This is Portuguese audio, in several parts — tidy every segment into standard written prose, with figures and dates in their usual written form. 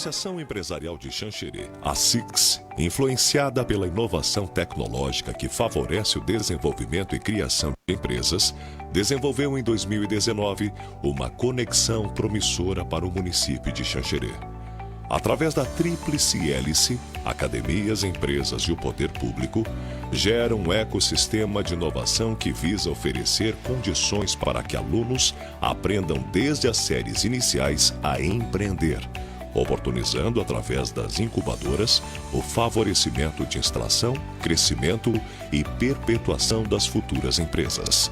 Associação Empresarial de Xanxerê, a SIX, influenciada pela inovação tecnológica que favorece o desenvolvimento e criação de empresas, desenvolveu em 2019 uma conexão promissora para o município de Xanxerê. Através da tríplice hélice, academias, empresas e o poder público, gera um ecossistema de inovação que visa oferecer condições para que alunos aprendam desde as séries iniciais a empreender, oportunizando através das incubadoras o favorecimento de instalação, crescimento e perpetuação das futuras empresas.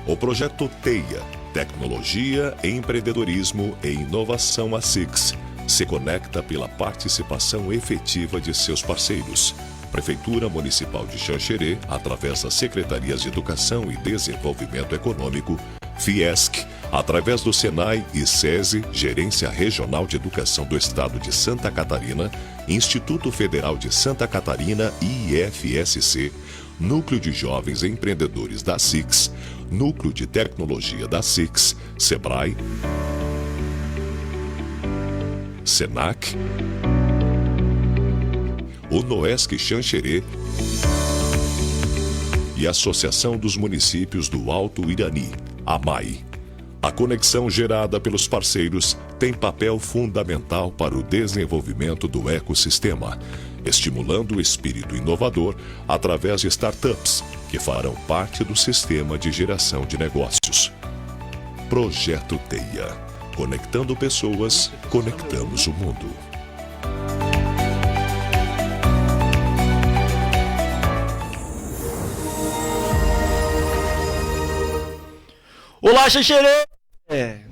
O projeto TEIA, Tecnologia, Empreendedorismo e Inovação ASICS, se conecta pela participação efetiva de seus parceiros. Prefeitura Municipal de Xanxerê, através das Secretarias de Educação e Desenvolvimento Econômico, Fiesc, através do Senai e SESI, Gerência Regional de Educação do Estado de Santa Catarina, Instituto Federal de Santa Catarina e IFSC, Núcleo de Jovens Empreendedores da SIX, Núcleo de Tecnologia da SIX, SEBRAE, SENAC, o Noesc Xanxerê e a Associação dos Municípios do Alto Irani, AMAI. A conexão gerada pelos parceiros tem papel fundamental para o desenvolvimento do ecossistema, estimulando o espírito inovador através de startups que farão parte do sistema de geração de negócios. Projeto TEIA. Conectando pessoas, conectamos o mundo. Olá, Xanxerê!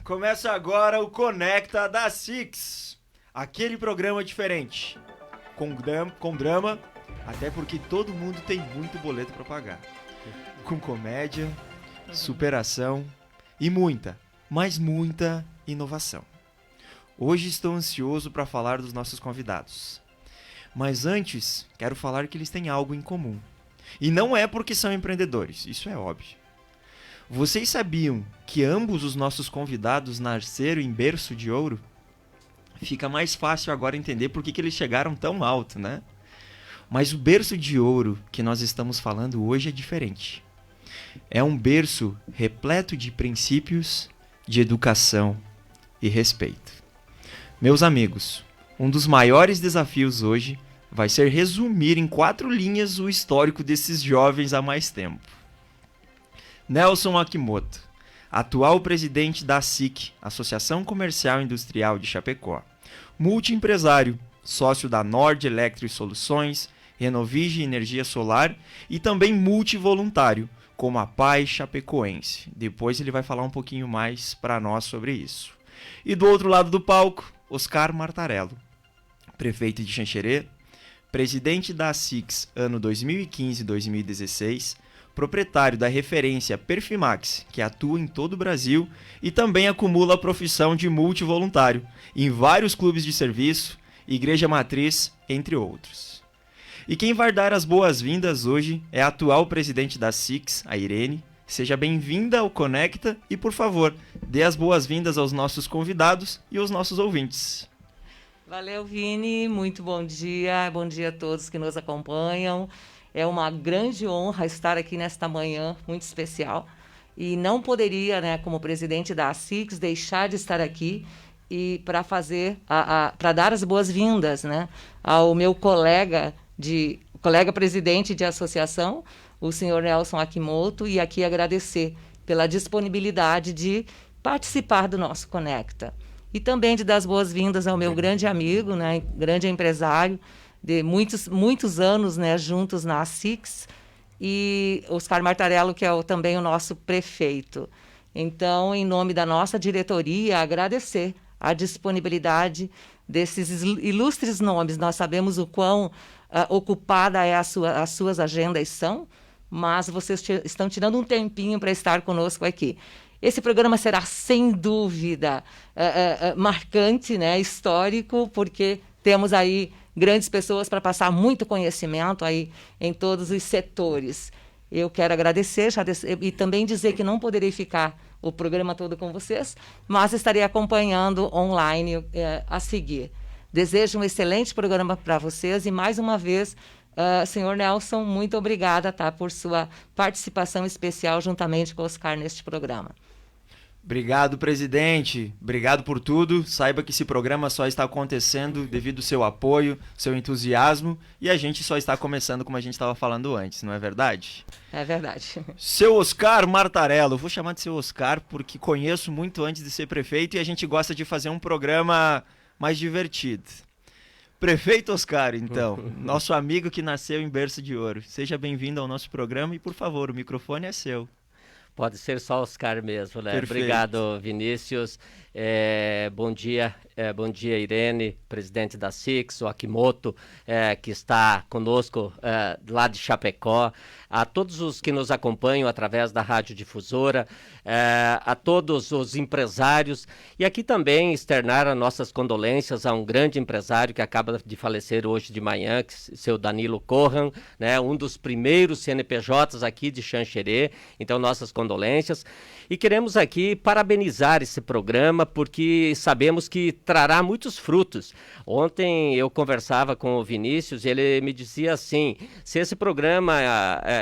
Começa agora o Conecta da SIX, aquele programa diferente, com drama, até porque todo mundo tem muito boleto para pagar, com comédia, superação e muita, mas muita inovação. Hoje estou ansioso para falar dos nossos convidados, mas antes quero falar que eles têm algo em comum, e não é porque são empreendedores, isso é óbvio. Vocês sabiam que ambos os nossos convidados nasceram em berço de ouro? Fica mais fácil agora entender por que eles chegaram tão alto, né? Mas o berço de ouro que nós estamos falando hoje é diferente. É um berço repleto de princípios, de educação e respeito. Meus amigos, um dos maiores desafios hoje vai ser resumir em 4 linhas o histórico desses jovens há mais tempo. Nelson Akimoto, atual presidente da ASIC, Associação Comercial e Industrial de Chapecó, multiempresário, sócio da Nord Electric Soluções, Renovige Energia Solar e também multivoluntário, como a Paz Chapecoense. Depois ele vai falar um pouquinho mais para nós sobre isso. E do outro lado do palco, Oscar Martarello, prefeito de Xanxerê, presidente da ASICS ano 2015-2016, proprietário da referência Perfimax, que atua em todo o Brasil e também acumula a profissão de multivoluntário em vários clubes de serviço, igreja matriz, entre outros. E quem vai dar as boas-vindas hoje é a atual presidente da SIX, a Irene. Seja bem-vinda ao Conecta e, por favor, dê as boas-vindas aos nossos convidados e aos nossos ouvintes. Valeu, Vini. Muito bom dia a todos que nos acompanham. É uma grande honra estar aqui nesta manhã muito especial e não poderia, como presidente da ASICS, deixar de estar aqui e para dar as boas-vindas, ao meu colega presidente de associação, o senhor Nelson Akimoto, e aqui agradecer pela disponibilidade de participar do nosso Conecta. E também de dar as boas-vindas ao meu grande amigo, grande empresário, de muitos anos juntos na ASICS, e Oscar Martarello, que é também o nosso prefeito. Então, em nome da nossa diretoria, agradecer a disponibilidade desses ilustres nomes. Nós sabemos o quão ocupada as suas agendas são, mas vocês estão tirando um tempinho para estar conosco aqui. Esse programa será, sem dúvida, marcante, histórico, porque temos aí grandes pessoas para passar muito conhecimento aí em todos os setores. Eu quero agradecer e também dizer que não poderei ficar o programa todo com vocês, mas estarei acompanhando online a seguir. Desejo um excelente programa para vocês e, mais uma vez, senhor Nelson, muito obrigada, tá, por sua participação especial juntamente com o Oscar neste programa. Obrigado, presidente. Obrigado por tudo. Saiba que esse programa só está acontecendo devido ao seu apoio, seu entusiasmo, e a gente só está começando como a gente estava falando antes, não é verdade? É verdade. Seu Oscar Martarello, eu vou chamar de seu Oscar porque conheço muito antes de ser prefeito e a gente gosta de fazer um programa mais divertido. Prefeito Oscar, então, nosso amigo que nasceu em berço de ouro. Seja bem-vindo ao nosso programa e, por favor, o microfone é seu. Pode ser só Oscar mesmo, né? Perfeito. Obrigado, Vinícius. Bom dia, Irene, presidente da SIX, o Akimoto, que está conosco lá de Chapecó, a todos os que nos acompanham através da Rádio Difusora, a todos os empresários, e aqui também externar as nossas condolências a um grande empresário que acaba de falecer hoje de manhã, seu Danilo Corran, né? Um dos primeiros CNPJs aqui de Xanxerê, então nossas condolências. E queremos aqui parabenizar esse programa, porque sabemos que trará muitos frutos. Ontem eu conversava com o Vinícius e ele me dizia assim, se esse programa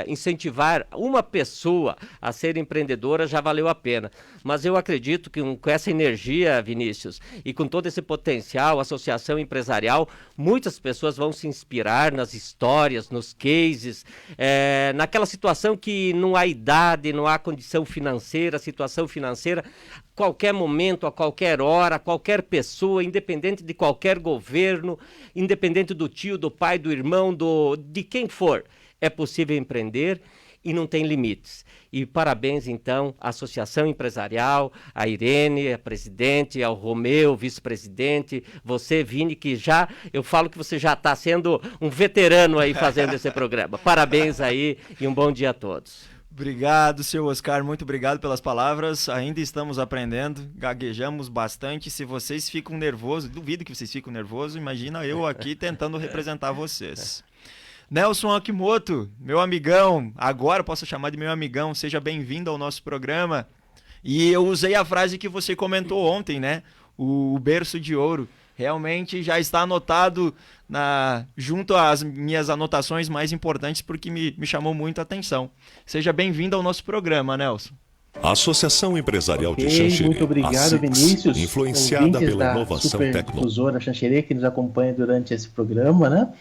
incentivar uma pessoa a ser empreendedora, já valeu a pena. Mas eu acredito que com essa energia, Vinícius, e com todo esse potencial, associação empresarial, muitas pessoas vão se inspirar nas histórias, nos cases, naquela situação que não há idade, não há condição financeira, situação financeira, qualquer momento, a qualquer hora, qualquer pessoa, independente de qualquer governo, independente do tio, do pai, do irmão, de quem for, é possível empreender e não tem limites. E parabéns, então, à Associação Empresarial, à Irene, a presidente, ao Romeu, vice-presidente, você, Vini, que eu falo que você já está sendo um veterano aí fazendo esse programa. Parabéns aí e um bom dia a todos. Obrigado, seu Oscar, muito obrigado pelas palavras. Ainda estamos aprendendo, gaguejamos bastante. Se vocês ficam nervosos, duvido que vocês fiquem nervosos, imagina eu aqui tentando representar vocês. Nelson Akimoto, meu amigão, agora posso chamar de meu amigão, seja bem-vindo ao nosso programa. E eu usei a frase que você comentou ontem, né? O berço de ouro. Realmente já está anotado junto às minhas anotações mais importantes, porque me chamou muito a atenção. Seja bem-vindo ao nosso programa, Nelson. A Associação Empresarial de Xanxerê, muito obrigado, Vinícius, influenciada pela inovação tecnológica. Difusora Xanxerê, que nos acompanha durante esse programa, né?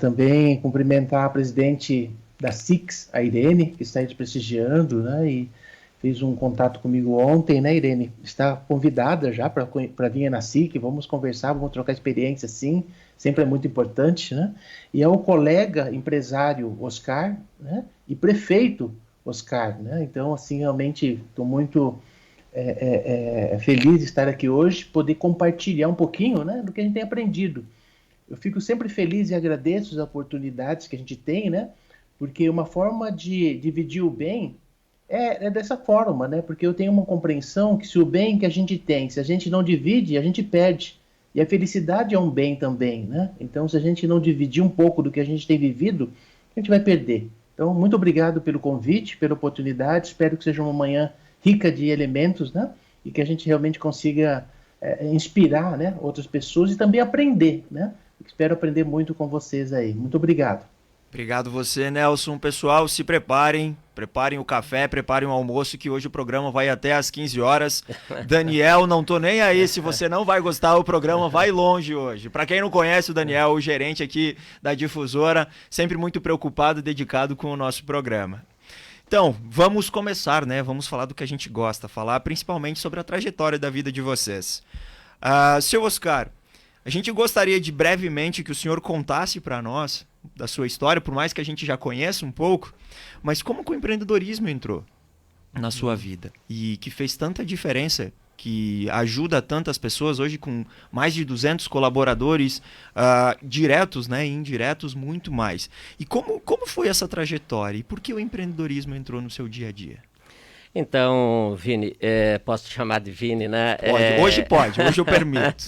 Também cumprimentar a presidente da SIX, a Irene, que está aí te prestigiando, né? E fez um contato comigo ontem, né, Irene? Está convidada já para vir na SIC, vamos conversar, vamos trocar experiência, sim, sempre é muito importante, né? E é o colega empresário Oscar, né? E prefeito Oscar, né? Então, assim, realmente estou muito feliz de estar aqui hoje, poder compartilhar um pouquinho, né, do que a gente tem aprendido. Eu fico sempre feliz e agradeço as oportunidades que a gente tem, né? Porque uma forma de dividir o bem é dessa forma, né? Porque eu tenho uma compreensão que se o bem que a gente tem, se a gente não divide, a gente perde. E a felicidade é um bem também, né? Então, se a gente não dividir um pouco do que a gente tem vivido, a gente vai perder. Então, muito obrigado pelo convite, pela oportunidade. Espero que seja uma manhã rica de elementos, né? E que a gente realmente consiga inspirar, né, outras pessoas e também aprender, né? Espero aprender muito com vocês aí. Muito obrigado. Obrigado você, Nelson. Pessoal, se preparem o café, preparem o almoço, que hoje o programa vai até às 15 horas. Daniel, não tô nem aí, se você não vai gostar, o programa vai longe hoje. Para quem não conhece o Daniel, o gerente aqui da Difusora, sempre muito preocupado e dedicado com o nosso programa. Então, vamos começar, né? Vamos falar do que a gente gosta, falar principalmente sobre a trajetória da vida de vocês. Seu Oscar, a gente gostaria de brevemente que o senhor contasse para nós da sua história, por mais que a gente já conheça um pouco, mas como que o empreendedorismo entrou na sua vida e que fez tanta diferença, que ajuda tantas pessoas hoje com mais de 200 colaboradores diretos, né, e indiretos muito mais. E como foi essa trajetória e por que o empreendedorismo entrou no seu dia a dia? Então, Vini, posso te chamar de Vini, né? Pode, hoje eu permito.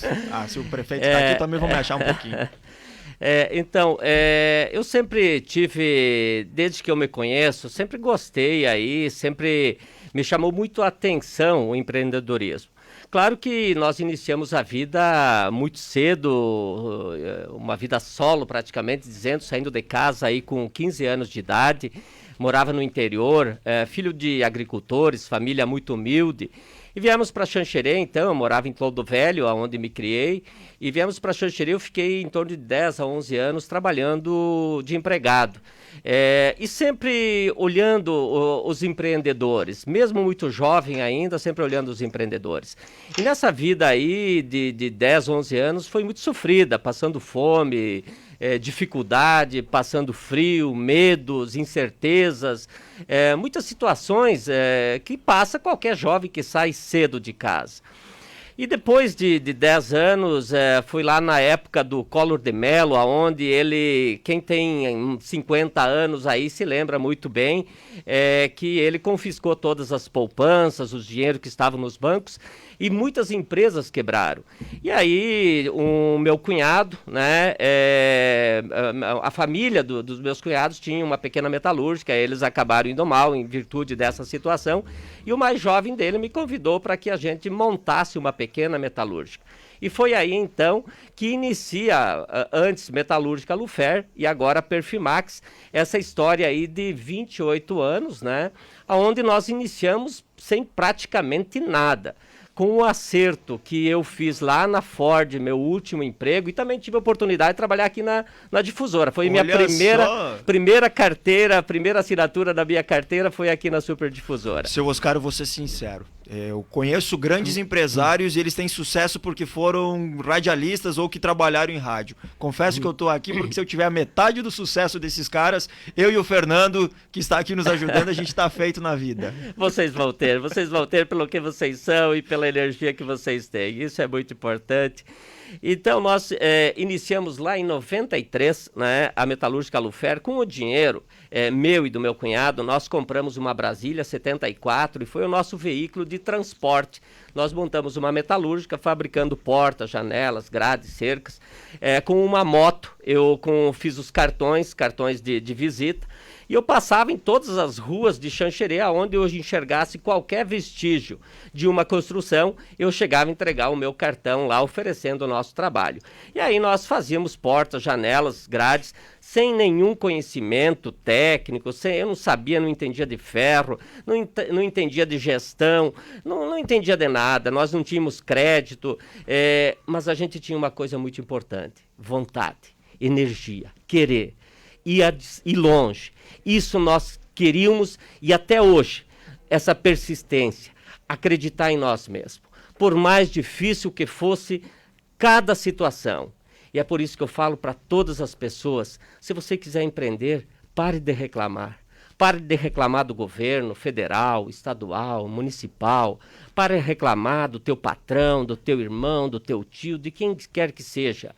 Se o prefeito está aqui, também vou me achar um pouquinho. Eu sempre tive, desde que eu me conheço, sempre gostei aí, sempre me chamou muito a atenção o empreendedorismo. Claro que nós iniciamos a vida muito cedo, uma vida solo praticamente, saindo de casa aí com 15 anos de idade, morava no interior, filho de agricultores, família muito humilde. E viemos para Xanxerê, então, eu morava em Clodo Velho, onde me criei, e viemos para Xanxerê, eu fiquei em torno de 10 a 11 anos trabalhando de empregado. E sempre olhando os empreendedores, mesmo muito jovem ainda, sempre olhando os empreendedores. E nessa vida aí de 10, 11 anos foi muito sofrida, passando fome, dificuldade, passando frio, medos, incertezas, muitas situações que passa qualquer jovem que sai cedo de casa. E depois de 10 anos, fui lá na época do Collor de Mello, onde ele, quem tem 50 anos aí se lembra muito bem, que ele confiscou todas as poupanças, os dinheiros que estavam nos bancos, e muitas empresas quebraram. E aí o meu cunhado, né, a família dos meus cunhados tinha uma pequena metalúrgica, eles acabaram indo mal em virtude dessa situação, e o mais jovem dele me convidou para que a gente montasse uma pequena metalúrgica. E foi aí, então, que inicia, antes Metalúrgica Lufer e agora Perfimax, essa história aí de 28 anos, né, onde nós iniciamos sem praticamente nada. Com o acerto que eu fiz lá na Ford, meu último emprego, e também tive a oportunidade de trabalhar aqui na Difusora. Foi minha primeira carteira, a primeira assinatura da minha carteira foi aqui na Super Difusora. Seu Oscar, eu vou ser sincero. Eu conheço grandes empresários e eles têm sucesso porque foram radialistas ou que trabalharam em rádio. Confesso que eu estou aqui porque se eu tiver a metade do sucesso desses caras, eu e o Fernando, que está aqui nos ajudando, a gente está feito na vida. Vocês vão ter pelo que vocês são e pela energia que vocês têm. Isso é muito importante. Então, nós iniciamos lá em 93, né, a Metalúrgica Lufer, com o dinheiro meu e do meu cunhado. Nós compramos uma Brasília 74 e foi o nosso veículo de transporte. Nós montamos uma metalúrgica fabricando portas, janelas, grades, cercas, com uma moto. Eu fiz os cartões de visita. E eu passava em todas as ruas de Xanxerê, onde eu enxergasse qualquer vestígio de uma construção, eu chegava a entregar o meu cartão lá, oferecendo o nosso trabalho. E aí nós fazíamos portas, janelas, grades, sem nenhum conhecimento técnico, eu não sabia, não entendia de ferro, não entendia de gestão, não entendia de nada, nós não tínhamos crédito, mas a gente tinha uma coisa muito importante, vontade, energia, querer. Ir longe. Isso nós queríamos e até hoje, essa persistência, acreditar em nós mesmos. Por mais difícil que fosse cada situação. E é por isso que eu falo para todas as pessoas, se você quiser empreender, pare de reclamar. Pare de reclamar do governo federal, estadual, municipal. Pare de reclamar do teu patrão, do teu irmão, do teu tio, de quem quer que seja.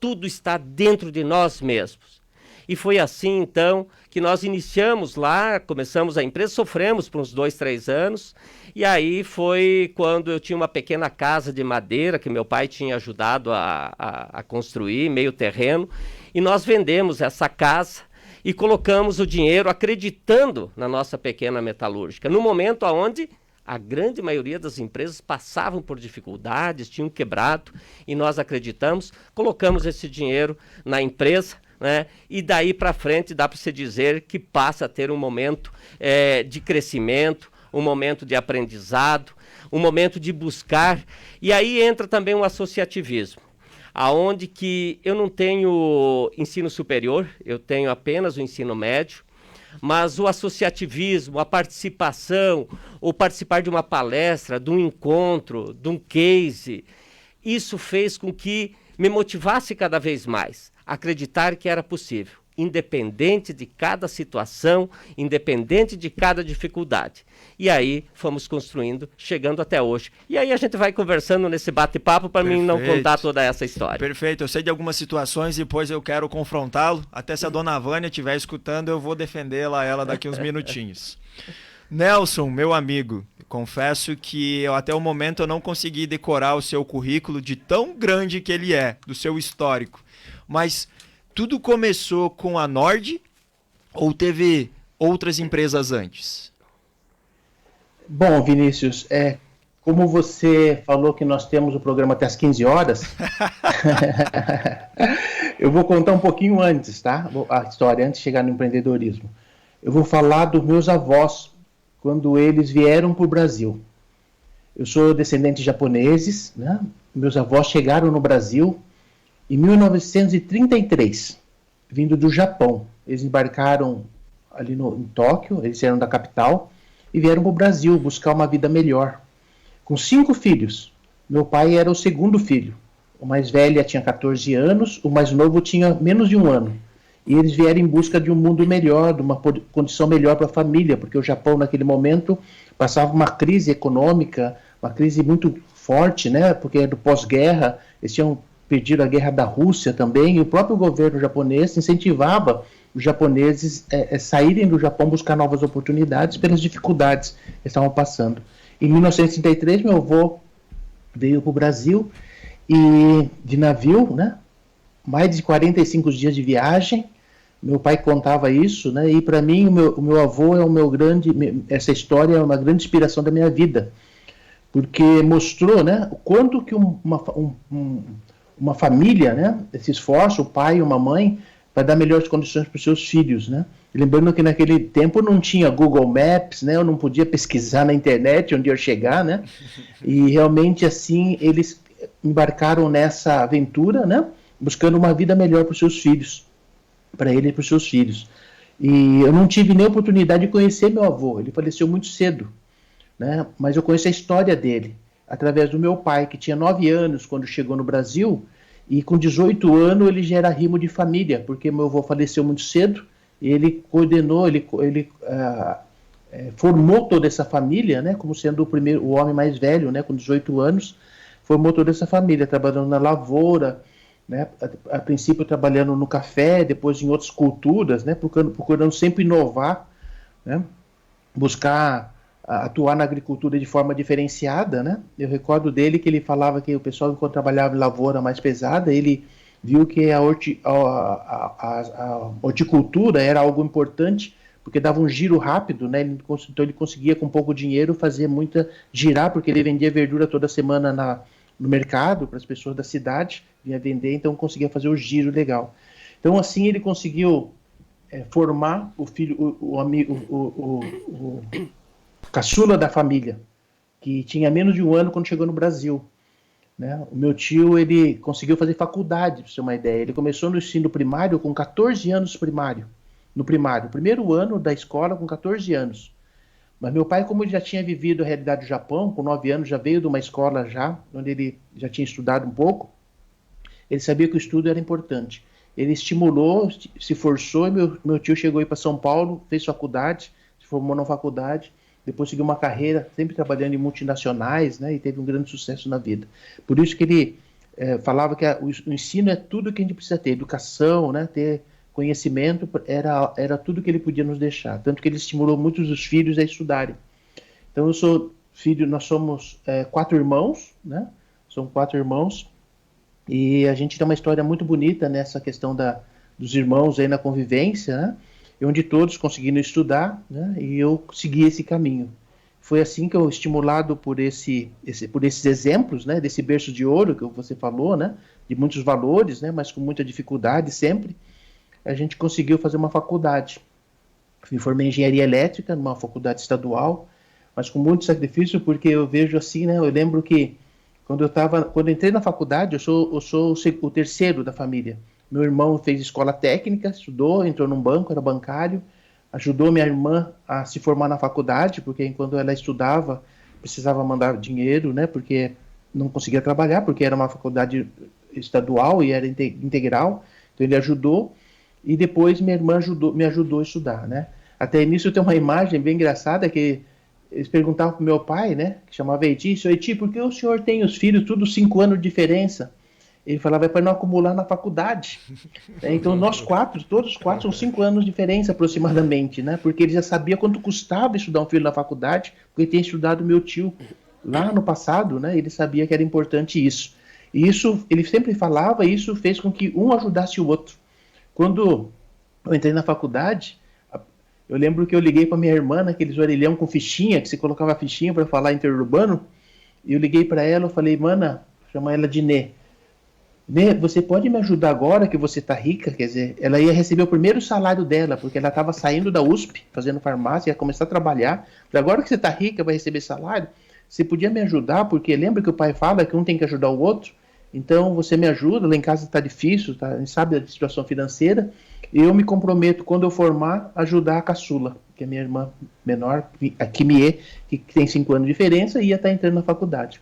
Tudo está dentro de nós mesmos. E foi assim, então, que nós iniciamos lá, começamos a empresa, sofremos por uns 2, 3 anos, e aí foi quando eu tinha uma pequena casa de madeira, que meu pai tinha ajudado a construir, meio terreno, e nós vendemos essa casa e colocamos o dinheiro acreditando na nossa pequena metalúrgica, no momento onde a grande maioria das empresas passavam por dificuldades, tinham quebrado, e nós acreditamos, colocamos esse dinheiro na empresa, né? E daí para frente dá para se dizer que passa a ter um momento de crescimento, um momento de aprendizado, um momento de buscar. E aí entra também o associativismo, aonde que eu não tenho ensino superior, eu tenho apenas o ensino médio, mas o associativismo, a participação, ou participar de uma palestra, de um encontro, de um case, isso fez com que me motivasse cada vez mais a acreditar que era possível, independente de cada situação, independente de cada dificuldade. E aí fomos construindo, chegando até hoje. E aí a gente vai conversando nesse bate-papo para mim não contar toda essa história. Perfeito, eu sei de algumas situações e depois eu quero confrontá-lo. Até se a dona Vânia estiver escutando, eu vou defendê-la ela daqui uns minutinhos. Nelson, meu amigo, confesso que até o momento eu não consegui decorar o seu currículo de tão grande que ele é, do seu histórico. Mas tudo começou com a Nord ou teve outras empresas antes? Bom, Vinícius, como você falou que nós temos o programa até às 15 horas, eu vou contar um pouquinho antes, tá? A história, antes de chegar no empreendedorismo. Eu vou falar dos meus avós, quando eles vieram para o Brasil. Eu sou descendente de japoneses, né? Meus avós chegaram no Brasil em 1933, vindo do Japão. Eles embarcaram ali em Tóquio, eles eram da capital, e vieram para o Brasil buscar uma vida melhor. Com 5 filhos. Meu pai era o segundo filho. O mais velho tinha 14 anos, o mais novo tinha menos de 1 ano. E eles vieram em busca de um mundo melhor, de uma condição melhor para a família, porque o Japão, naquele momento, passava uma crise econômica, uma crise muito forte, né? Porque era do pós-guerra, eles tinham perdido a guerra da Rússia também, e o próprio governo japonês incentivava os japoneses saírem do Japão, buscar novas oportunidades pelas dificuldades que estavam passando. Em 1933, meu avô veio para o Brasil, e de navio, né? Mais de 45 dias de viagem. Meu pai contava isso, né? E para mim o meu avô é o meu grande, essa história é uma grande inspiração da minha vida, porque mostrou, né, o quanto que uma família, né, se esforça, o pai e uma mãe, para dar melhores condições para os seus filhos, né? Lembrando que naquele tempo não tinha Google Maps, né? Eu não podia pesquisar na internet onde eu chegar, né? E realmente assim eles embarcaram nessa aventura, né? Buscando uma vida melhor para os seus filhos, para ele e para os seus filhos. E eu não tive nem oportunidade de conhecer meu avô, ele faleceu muito cedo, né? Mas eu conheço a história dele, através do meu pai, que tinha 9 anos quando chegou no Brasil, e com 18 anos ele já era rimo de família, porque meu avô faleceu muito cedo, e ele coordenou, ele formou toda essa família, né? Como sendo o homem mais velho, né? Com 18 anos, formou toda essa família, trabalhando na lavoura, né, a princípio trabalhando no café, depois em outras culturas, né, procurando sempre inovar, né, buscar atuar na agricultura de forma diferenciada, né. Eu recordo dele que ele falava que o pessoal, enquanto trabalhava em lavoura mais pesada, ele viu que a horticultura era algo importante, porque dava um giro rápido, né, então ele conseguia com pouco dinheiro fazer girar, porque ele vendia verdura toda semana no mercado, para as pessoas da cidade, vinha vender, então conseguia fazer o giro legal. Então assim ele conseguiu formar o filho, o amigo, o caçula da família, que tinha menos de 1 ano quando chegou no Brasil, né? O meu tio, ele conseguiu fazer faculdade, para você ter uma ideia. Ele começou no ensino primário com 14 anos no primário, primeiro ano da escola com 14 anos. Mas meu pai, como ele já tinha vivido a realidade do Japão, com 9 anos já veio de uma escola onde ele já tinha estudado um pouco, ele sabia que o estudo era importante. Ele estimulou, se forçou, e meu tio chegou aí para São Paulo, fez faculdade, se formou na faculdade, depois seguiu uma carreira, sempre trabalhando em multinacionais, né, e teve um grande sucesso na vida. Por isso que ele falava que o ensino é tudo que a gente precisa ter, educação, né, ter conhecimento era tudo que ele podia nos deixar, tanto que ele estimulou muitos dos filhos a estudarem. Então eu sou filho, nós somos 4 irmãos, né? São 4 irmãos, e a gente tem uma história muito bonita nessa questão dos irmãos aí na convivência, né? E onde todos conseguiram estudar, né? E eu segui esse caminho. Foi assim que eu, estimulado por esses exemplos, né? Desse berço de ouro que você falou, né? De muitos valores, né? Mas com muita dificuldade sempre, a gente conseguiu fazer uma faculdade. Me formei em engenharia elétrica, numa faculdade estadual, mas com muito sacrifício, porque eu vejo assim, né? Eu lembro que quando eu entrei na faculdade, eu sou o terceiro da família. Meu irmão fez escola técnica, estudou, entrou num banco, era bancário, ajudou minha irmã a se formar na faculdade, porque enquanto ela estudava, precisava mandar dinheiro, né? Porque não conseguia trabalhar, porque era uma faculdade estadual e era integral, então ele ajudou. E depois minha irmã me ajudou a estudar, né? Até nisso tem uma imagem bem engraçada que eles perguntavam pro meu pai, né? Que chamava Eti, seu Eti, por que o senhor tem os filhos tudo 5 anos de diferença? Ele falava, é para não acumular na faculdade. Então todos os quatro são 5 anos de diferença aproximadamente, né? Porque ele já sabia quanto custava estudar um filho na faculdade, porque ele tinha estudado meu tio lá no passado, né? Ele sabia que era importante isso. E isso, ele sempre falava, e isso fez com que um ajudasse o outro. Quando eu entrei na faculdade, eu lembro que eu liguei para minha irmã, naqueles orelhão com fichinha, que você colocava fichinha para falar interurbano, E eu liguei para ela, eu falei, mana, chama ela de Nê. Nê, você pode me ajudar agora que você tá rica? Quer dizer, ela ia receber o primeiro salário dela, porque ela estava saindo da USP, fazendo farmácia, ia começar a trabalhar. Falei, agora que você tá rica, vai receber salário, você podia me ajudar? Porque lembra que o pai fala que um tem que ajudar o outro? Então você me ajuda, lá em casa está difícil, tá? A gente sabe da situação financeira, e eu me comprometo, quando eu formar, ajudar a caçula, que é minha irmã menor, a Kimie, que tem 5 anos de diferença, e ia estar entrando na faculdade.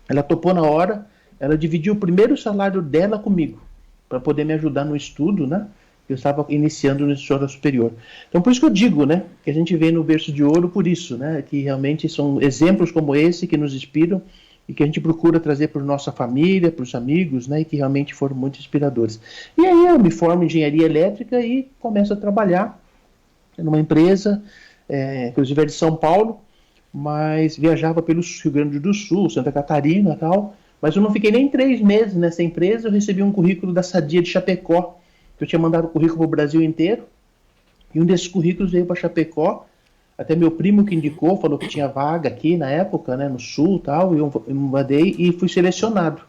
Ela topou na hora, ela dividiu o primeiro salário dela comigo, para poder me ajudar no estudo, né? Eu estava iniciando no escola superior. Então, por isso que eu digo, né? Que a gente vê no berço de ouro por isso, né? Que realmente são exemplos como esse que nos inspiram e que a gente procura trazer para a nossa família, para os amigos, né? E que realmente foram muito inspiradores. E aí eu me formo em engenharia elétrica e começo a trabalhar numa empresa, inclusive de São Paulo, mas viajava pelo Rio Grande do Sul, Santa Catarina e tal. Mas eu não fiquei nem 3 meses nessa empresa, eu recebi um currículo da Sadia de Chapecó, que eu tinha mandado o currículo para o Brasil inteiro, e um desses currículos veio para Chapecó, até meu primo que indicou, falou que tinha vaga aqui na época, né, no Sul e tal, e eu mandei e fui selecionado.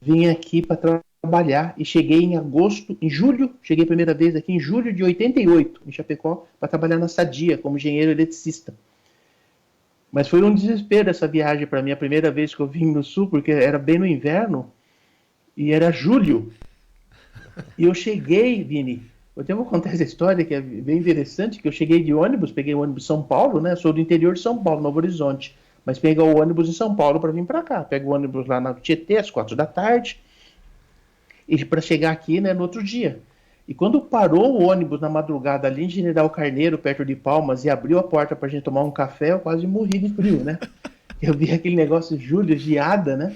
Vim aqui para trabalhar e cheguei em julho, cheguei a primeira vez aqui em julho de 88, em Chapecó, para trabalhar na Sadia, como engenheiro eletricista. Mas foi um desespero essa viagem para mim, a primeira vez que eu vim no Sul, porque era bem no inverno, e era julho. E eu cheguei, Vini, eu até vou contar essa história que é bem interessante, que eu cheguei de ônibus, peguei o ônibus em São Paulo, né? Sou do interior de São Paulo, Novo Horizonte, mas peguei o ônibus em São Paulo para vir para cá. Pego o ônibus lá na Tietê, às 4 da tarde, e para chegar aqui, né, no outro dia. E quando parou o ônibus na madrugada ali em General Carneiro, perto de Palmas, e abriu a porta pra gente tomar um café, eu quase morri de frio, né? Eu vi aquele negócio de julho, geada, né?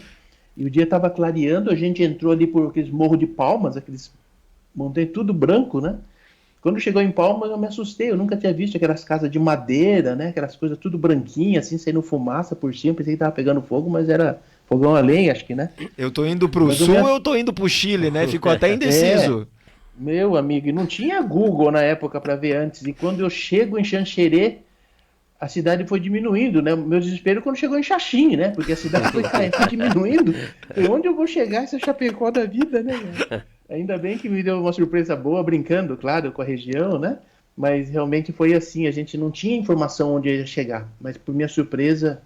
E o dia tava clareando, a gente entrou ali por aqueles morros de Palmas, aqueles montanhas tudo branco, né? Quando chegou em Palmas eu me assustei, eu nunca tinha visto aquelas casas de madeira, né? Aquelas coisas tudo branquinhas, assim, saindo fumaça por cima, pensei que tava pegando fogo, mas era fogão a lenha, acho que, né? Eu tô indo pro sul, eu tô indo pro Chile, né? Ficou até indeciso. Meu amigo, e não tinha Google na época para ver antes. E quando eu chego em Xanxerê, a cidade foi diminuindo, né? Meu desespero quando chegou em Xaxim, né? Porque a cidade foi diminuindo. E onde eu vou chegar essa Chapecó da vida, né? Ainda bem que me deu uma surpresa boa, brincando, claro, com a região, né? Mas realmente foi assim, a gente não tinha informação onde ia chegar. Mas por minha surpresa,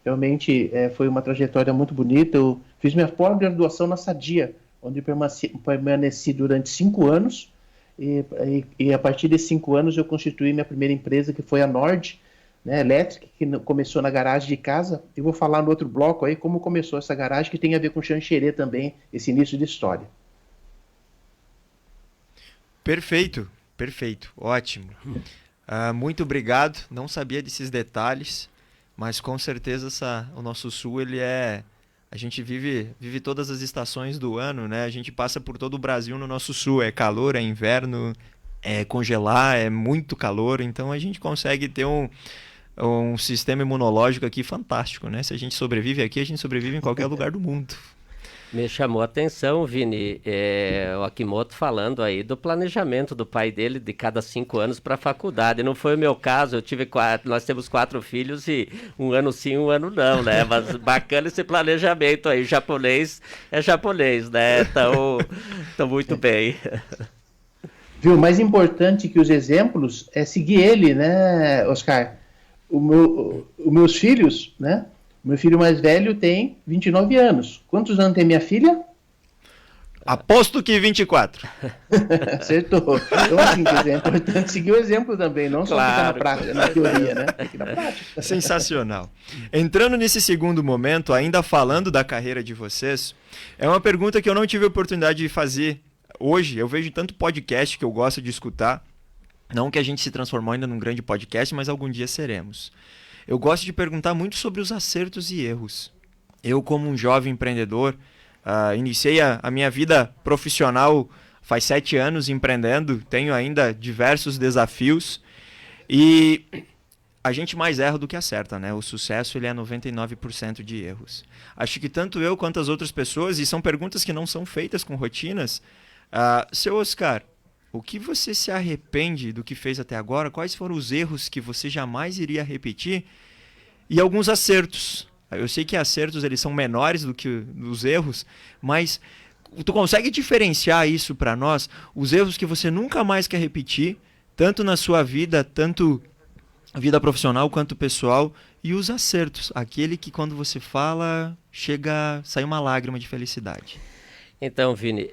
realmente foi uma trajetória muito bonita. Eu fiz minha pós-graduação na Sadia, onde permaneci durante 5 anos, e a partir desses 5 anos eu constituí minha primeira empresa, que foi a Nord, né, elétrica, que começou na garagem de casa. Eu vou falar no outro bloco aí como começou essa garagem, que tem a ver com Xanxerê também, esse início de história. Perfeito, ótimo. Muito obrigado, não sabia desses detalhes, mas com certeza o nosso sul, ele é... A gente vive todas as estações do ano, né? A gente passa por todo o Brasil no nosso sul. É calor, é inverno, é congelar, é muito calor. Então a gente consegue ter um sistema imunológico aqui fantástico, né? Se a gente sobrevive aqui, a gente sobrevive em qualquer lugar do mundo. Me chamou a atenção, Vini, o Akimoto falando aí do planejamento do pai dele de cada 5 anos para a faculdade. Não foi o meu caso, nós temos 4 filhos e 1 ano sim, 1 ano não, né? Mas bacana esse planejamento aí, japonês é japonês, né? Então muito bem. Viu, mais importante que os exemplos é seguir ele, né, Oscar? Os meus filhos, né? Meu filho mais velho tem 29 anos. Quantos anos tem minha filha? Aposto que 24. Acertou. Então, assim, quer dizer, é importante seguir o exemplo também, não só ficar na prática, na teoria, né? Tem que ir na prática. Sensacional. Entrando nesse segundo momento, ainda falando da carreira de vocês, é uma pergunta que eu não tive a oportunidade de fazer hoje. Eu vejo tanto podcast que eu gosto de escutar. Não que a gente se transformou ainda num grande podcast, mas algum dia seremos. Eu gosto de perguntar muito sobre os acertos e erros. Eu, como um jovem empreendedor, iniciei a minha vida profissional faz 7 anos empreendendo, tenho ainda diversos desafios e a gente mais erra do que acerta, né? O sucesso ele é 99% de erros. Acho que tanto eu quanto as outras pessoas, e são perguntas que não são feitas com rotinas, seu Oscar, o que você se arrepende do que fez até agora? Quais foram os erros que você jamais iria repetir? E alguns acertos. Eu sei que acertos eles são menores do que os erros, mas tu consegue diferenciar isso para nós? Os erros que você nunca mais quer repetir, tanto na sua vida, tanto vida profissional quanto pessoal, e os acertos, aquele que quando você fala, sai uma lágrima de felicidade. Então, Vini,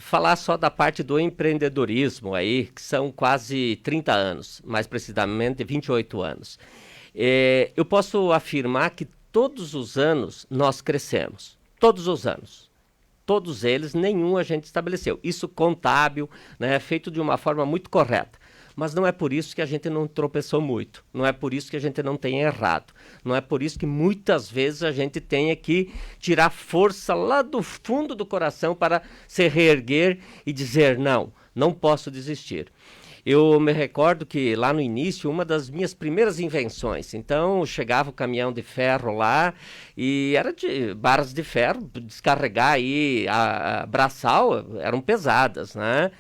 falar só da parte do empreendedorismo aí, que são quase 30 anos, mais precisamente 28 anos. Eu posso afirmar que todos os anos nós crescemos, todos os anos. Todos eles, nenhum a gente estabeleceu. Isso contábil, né, feito de uma forma muito correta. Mas não é por isso que a gente não tropeçou muito. Não é por isso que a gente não tem errado. Não é por isso que muitas vezes a gente tenha que tirar força lá do fundo do coração para se reerguer e dizer, não posso desistir. Eu me recordo que lá no início, uma das minhas primeiras invenções, então chegava o caminhão de ferro lá e era de barras de ferro, descarregar aí a braçal, eram pesadas, né?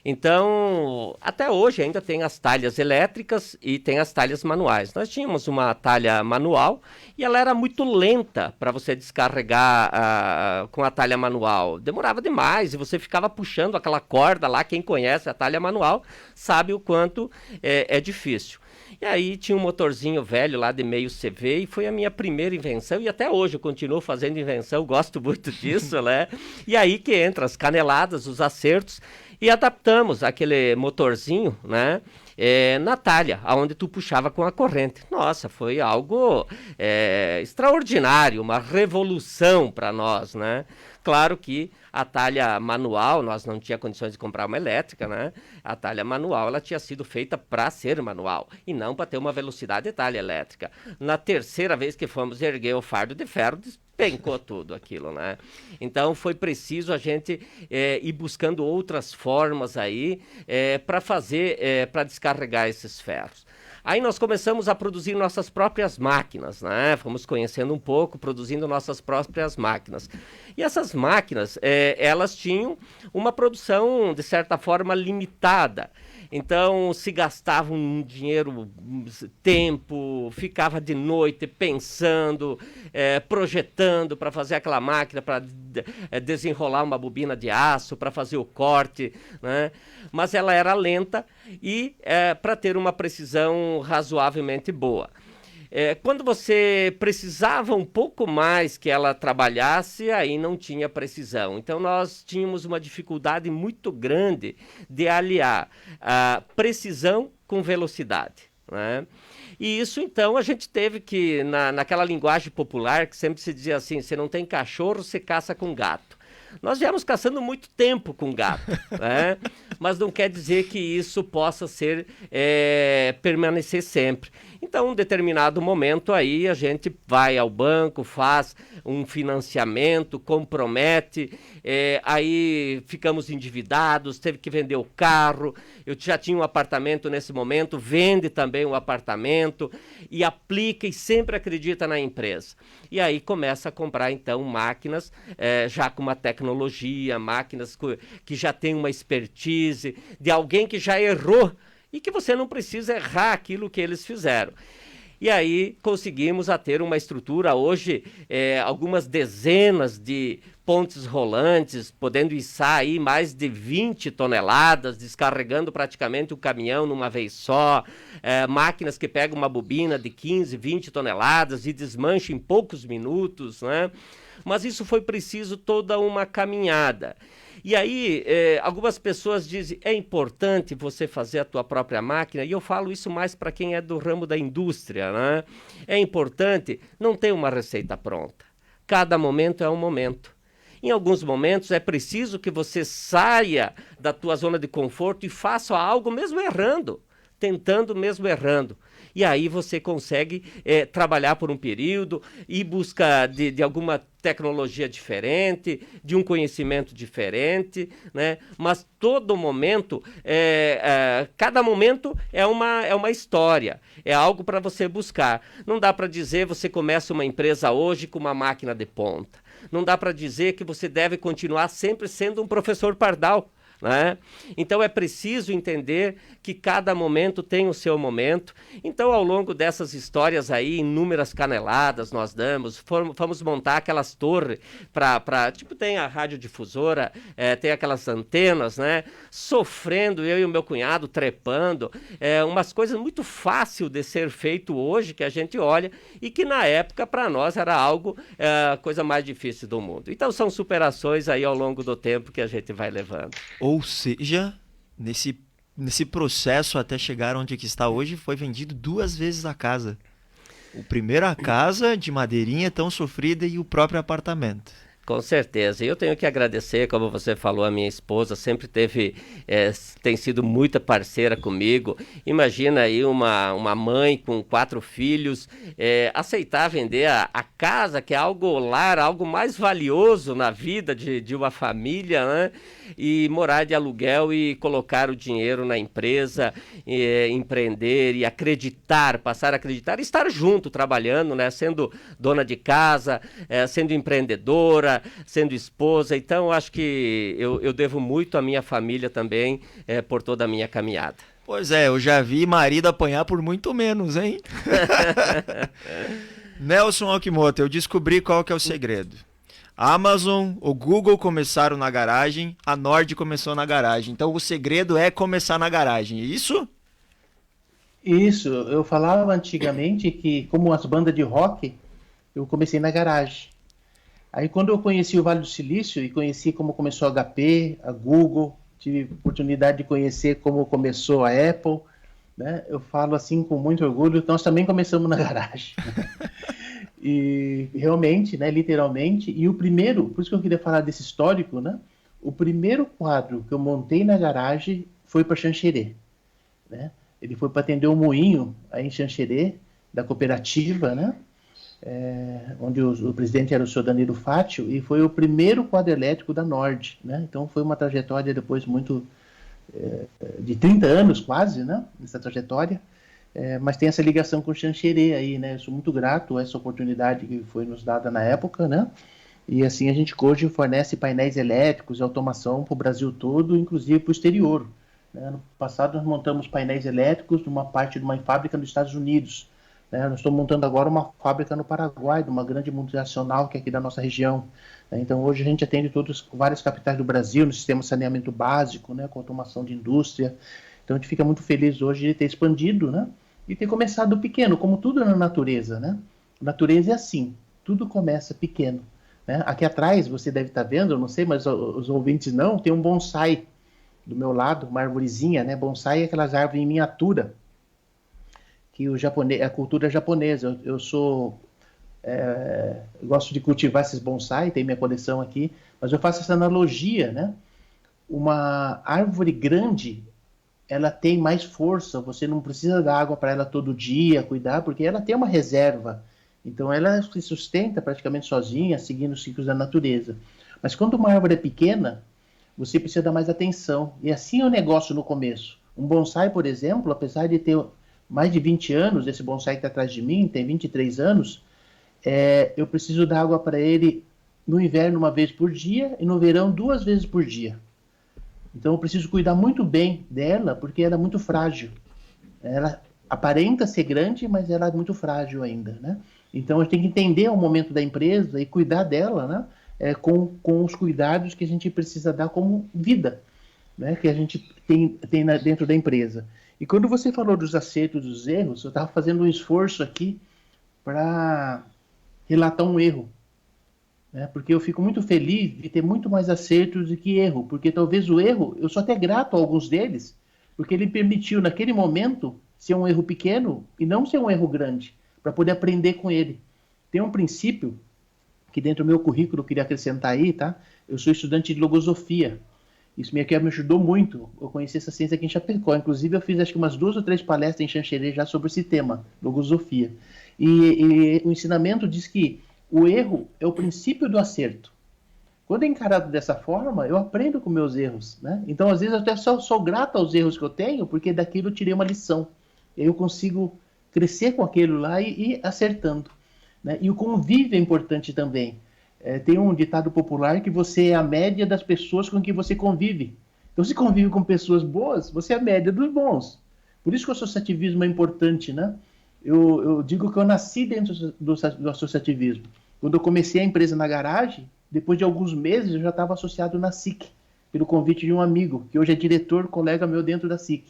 Então, até hoje ainda tem as talhas elétricas e tem as talhas manuais. Nós tínhamos uma talha manual e ela era muito lenta para você descarregar com a talha manual. Demorava demais e você ficava puxando aquela corda lá. Quem conhece a talha manual sabe o quanto é difícil. E aí tinha um motorzinho velho lá de meio CV e foi a minha primeira invenção e até hoje eu continuo fazendo invenção, gosto muito disso, né? E aí que entra as caneladas, os acertos e adaptamos aquele motorzinho, né? Na talha, onde tu puxava com a corrente. Nossa, foi algo extraordinário, uma revolução para nós, né? Claro que a talha manual, nós não tínhamos condições de comprar uma elétrica, né? A talha manual, ela tinha sido feita para ser manual e não para ter uma velocidade de talha elétrica. Na terceira vez que fomos erguer o fardo de ferro, despencou tudo aquilo, né? Então foi preciso a gente ir buscando outras formas aí para descarregar esses ferros. Aí nós começamos a produzir nossas próprias máquinas, né? Fomos conhecendo um pouco, produzindo nossas próprias máquinas. E essas máquinas, elas tinham uma produção, de certa forma, limitada. Então, se gastava um dinheiro, tempo, ficava de noite pensando, projetando para fazer aquela máquina, para desenrolar uma bobina de aço, para fazer o corte, né? Mas ela era lenta e para ter uma precisão razoavelmente boa. Quando você precisava um pouco mais que ela trabalhasse, aí não tinha precisão. Então, nós tínhamos uma dificuldade muito grande de aliar a precisão com velocidade, né? E isso, então, a gente teve que, naquela linguagem popular, que sempre se dizia assim, você não tem cachorro, você caça com gato. Nós viemos caçando muito tempo com gato, né? Mas não quer dizer que isso possa permanecer sempre. Então, em um determinado momento aí, a gente vai ao banco, faz um financiamento, compromete, aí ficamos endividados, teve que vender o carro, eu já tinha um apartamento nesse momento, vende também o apartamento e aplica e sempre acredita na empresa. E aí começa a comprar, então, máquinas já com uma tecnologia, máquinas que já tem uma expertise, de alguém que já errou, e que você não precisa errar aquilo que eles fizeram. E aí conseguimos ter uma estrutura hoje, algumas dezenas de pontes rolantes, podendo içar aí mais de 20 toneladas, descarregando praticamente o caminhão numa vez só, máquinas que pegam uma bobina de 15, 20 toneladas e desmancham em poucos minutos, né? Mas isso foi preciso toda uma caminhada. E aí, algumas pessoas dizem, é importante você fazer a tua própria máquina, e eu falo isso mais para quem é do ramo da indústria, né? É importante, não ter uma receita pronta. Cada momento é um momento. Em alguns momentos é preciso que você saia da tua zona de conforto e faça algo mesmo errando, tentando mesmo errando. E aí você consegue trabalhar por um período e busca de alguma tecnologia diferente, de um conhecimento diferente, né? Mas todo momento, cada momento é uma história, é algo para você buscar. Não dá para dizer você começa uma empresa hoje com uma máquina de ponta. Não dá para dizer que você deve continuar sempre sendo um professor pardal, né? Então é preciso entender que cada momento tem o seu momento. Então, ao longo dessas histórias aí, inúmeras caneladas nós damos, fomos montar aquelas torres tipo, tem a radiodifusora, tem aquelas antenas, né? Sofrendo, eu e o meu cunhado trepando, umas coisas muito fácil de ser feito hoje, que a gente olha, e que na época para nós era algo, a coisa mais difícil do mundo. Então são superações aí ao longo do tempo que a gente vai levando. Ou seja, nesse processo até chegar onde que está hoje, foi vendido 2 vezes a casa. O primeiro a casa de madeirinha tão sofrida e o próprio apartamento. Com certeza. Eu tenho que agradecer, como você falou, a minha esposa sempre tem sido muito parceira comigo. Imagina aí uma mãe com 4 filhos aceitar vender a casa, que é algo lar, algo mais valioso na vida de uma família, né? E morar de aluguel e colocar o dinheiro na empresa, empreender e acreditar, passar a acreditar e estar junto, trabalhando, né? Sendo dona de casa, sendo empreendedora, sendo esposa. Então, acho que eu devo muito à minha família também, por toda a minha caminhada. Pois é, eu já vi marido apanhar por muito menos, hein? Nelson Okimoto, eu descobri qual que é o segredo. A Amazon, o Google começaram na garagem, a Nord começou na garagem. Então, o segredo é começar na garagem, é isso? Isso, eu falava antigamente que, como as bandas de rock, eu comecei na garagem. Aí quando eu conheci o Vale do Silício e conheci como começou a HP, a Google, tive oportunidade de conhecer como começou a Apple, né? Eu falo assim com muito orgulho, nós também começamos na garagem. E realmente, né, literalmente, e o primeiro, por isso que eu queria falar desse histórico, né? O primeiro quadro que eu montei na garagem foi para Xanxerê, né? Ele foi para atender um moinho aí em Xanxerê, da cooperativa, né? Onde o presidente era o senhor Danilo Fátio, e foi o primeiro quadro elétrico da Nord, né? Então foi uma trajetória depois muito de 30 anos quase, né? Essa trajetória, mas tem essa ligação com o Xanxerê aí, né? Eu sou muito grato a essa oportunidade que foi nos dada na época, né? E assim a gente hoje fornece painéis elétricos e automação para o Brasil todo, inclusive para o exterior, né? No passado nós montamos painéis elétricos numa parte de uma fábrica nos Estados Unidos. Nós estamos montando agora uma fábrica no Paraguai, de uma grande multinacional que é aqui da nossa região. Então, hoje a gente atende várias capitais do Brasil, no sistema de saneamento básico, né, com automação de indústria. Então, a gente fica muito feliz hoje de ter expandido, né, e ter começado pequeno, como tudo na natureza, né? A natureza é assim, tudo começa pequeno, né? Aqui atrás, você deve estar vendo, eu não sei, mas os ouvintes não, tem um bonsai do meu lado, uma arvorezinha, né? Bonsai é aquelas árvores em miniatura, que a cultura japonesa. Eu gosto de cultivar esses bonsai, tem minha coleção aqui, mas eu faço essa analogia, né? Uma árvore grande, ela tem mais força, você não precisa dar água para ela todo dia, cuidar, porque ela tem uma reserva. Então ela se sustenta praticamente sozinha, seguindo os ciclos da natureza. Mas quando uma árvore é pequena, você precisa dar mais atenção. E assim é o negócio no começo. Um bonsai, por exemplo, apesar de ter mais de 20 anos, esse bonsai que está atrás de mim, tem 23 anos, eu preciso dar água para ele no inverno 1 vez por dia e no verão 2 vezes por dia. Então eu preciso cuidar muito bem dela, porque ela é muito frágil. Ela aparenta ser grande, mas ela é muito frágil ainda, né? Então a gente tem que entender o momento da empresa e cuidar dela, né? Com os cuidados que a gente precisa dar como vida, né? Que a gente tem dentro da empresa. E quando você falou dos acertos e dos erros, eu estava fazendo um esforço aqui para relatar um erro, né? Porque eu fico muito feliz de ter muito mais acertos do que erro, porque talvez o erro, eu sou até grato a alguns deles, porque ele permitiu naquele momento ser um erro pequeno e não ser um erro grande, para poder aprender com ele. Tem um princípio que dentro do meu currículo eu queria acrescentar aí, tá? Eu sou estudante de logosofia. Isso me ajudou muito. Eu conheci essa ciência aqui em Chapecó. Inclusive, eu fiz acho que umas 2 ou 3 palestras em Xanxerê já sobre esse tema, logosofia. E o ensinamento diz que o erro é o princípio do acerto. Quando é encarado dessa forma, eu aprendo com meus erros, né? Então, às vezes, eu até sou grato aos erros que eu tenho, porque daquilo eu tirei uma lição. E aí eu consigo crescer com aquilo lá e ir acertando, né? E o convívio é importante também. Tem um ditado popular que você é a média das pessoas com que você convive. Então, se convive com pessoas boas, você é a média dos bons. Por isso que o associativismo é importante, né? Eu digo que eu nasci dentro do associativismo. Quando eu comecei a empresa na garagem, depois de alguns meses eu já estava associado na SIC, pelo convite de um amigo, que hoje é diretor, colega meu dentro da SIC.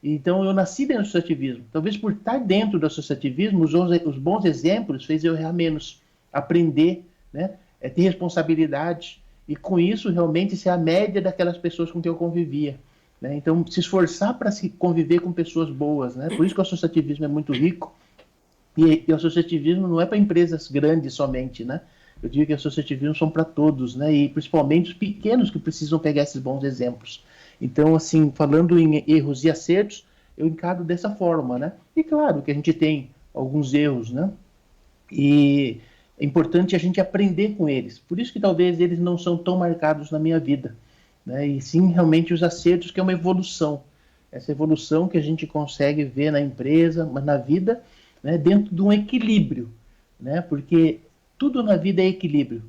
Então eu nasci dentro do associativismo. Talvez por estar dentro do associativismo, os bons exemplos fez eu errar menos, aprender, né? Ter responsabilidade, e com isso realmente ser a média daquelas pessoas com quem eu convivia. Né? Então, se esforçar para se conviver com pessoas boas. Né? Por isso que o associativismo é muito rico. E o associativismo não é para empresas grandes somente. Né? Eu digo que o associativismo são para todos, né? E principalmente os pequenos que precisam pegar esses bons exemplos. Então, assim, falando em erros e acertos, eu encaro dessa forma. Né? E claro que a gente tem alguns erros, né? E é importante a gente aprender com eles. Por isso que talvez eles não são tão marcados na minha vida. Né? E sim realmente os acertos, que é uma evolução. Essa evolução que a gente consegue ver na empresa, mas na vida, né, dentro de um equilíbrio. Né? Porque tudo na vida é equilíbrio.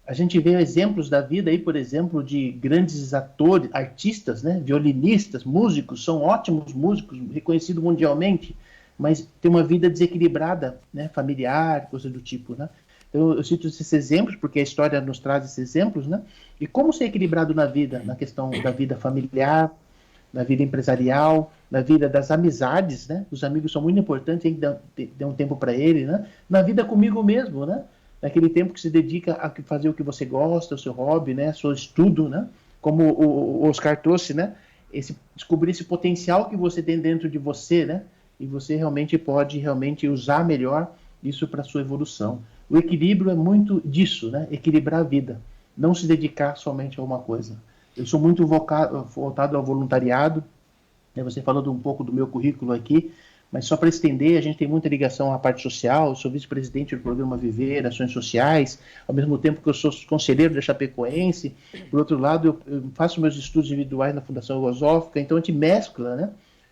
A gente vê exemplos da vida aí, por exemplo, de grandes atores, artistas, né, violinistas, músicos, são ótimos músicos, reconhecidos mundialmente, mas tem uma vida desequilibrada, né, familiar, coisa do tipo, né? Então, eu cito esses exemplos porque a história nos traz esses exemplos, né? E como ser equilibrado na vida, na questão da vida familiar, na vida empresarial, na vida das amizades, né? Os amigos são muito importantes, tem que dar um tempo para ele, né? Na vida comigo mesmo, né? Naquele tempo que se dedica a fazer o que você gosta, o seu hobby, né? Seu estudo, né? Como o Oscar trouxe, né? Descobrir esse potencial que você tem dentro de você, né? E você realmente pode usar melhor isso para a sua evolução. O equilíbrio é muito disso, né? Equilibrar a vida, não se dedicar somente a uma coisa. Eu sou muito voltado ao voluntariado, né? Você falou um pouco do meu currículo aqui, mas só para estender, a gente tem muita ligação à parte social. Eu sou vice-presidente do programa Viver, Ações Sociais, ao mesmo tempo que eu sou conselheiro da Chapecoense. Por outro lado, eu faço meus estudos individuais na Fundação Eusófica, então a gente mescla, né,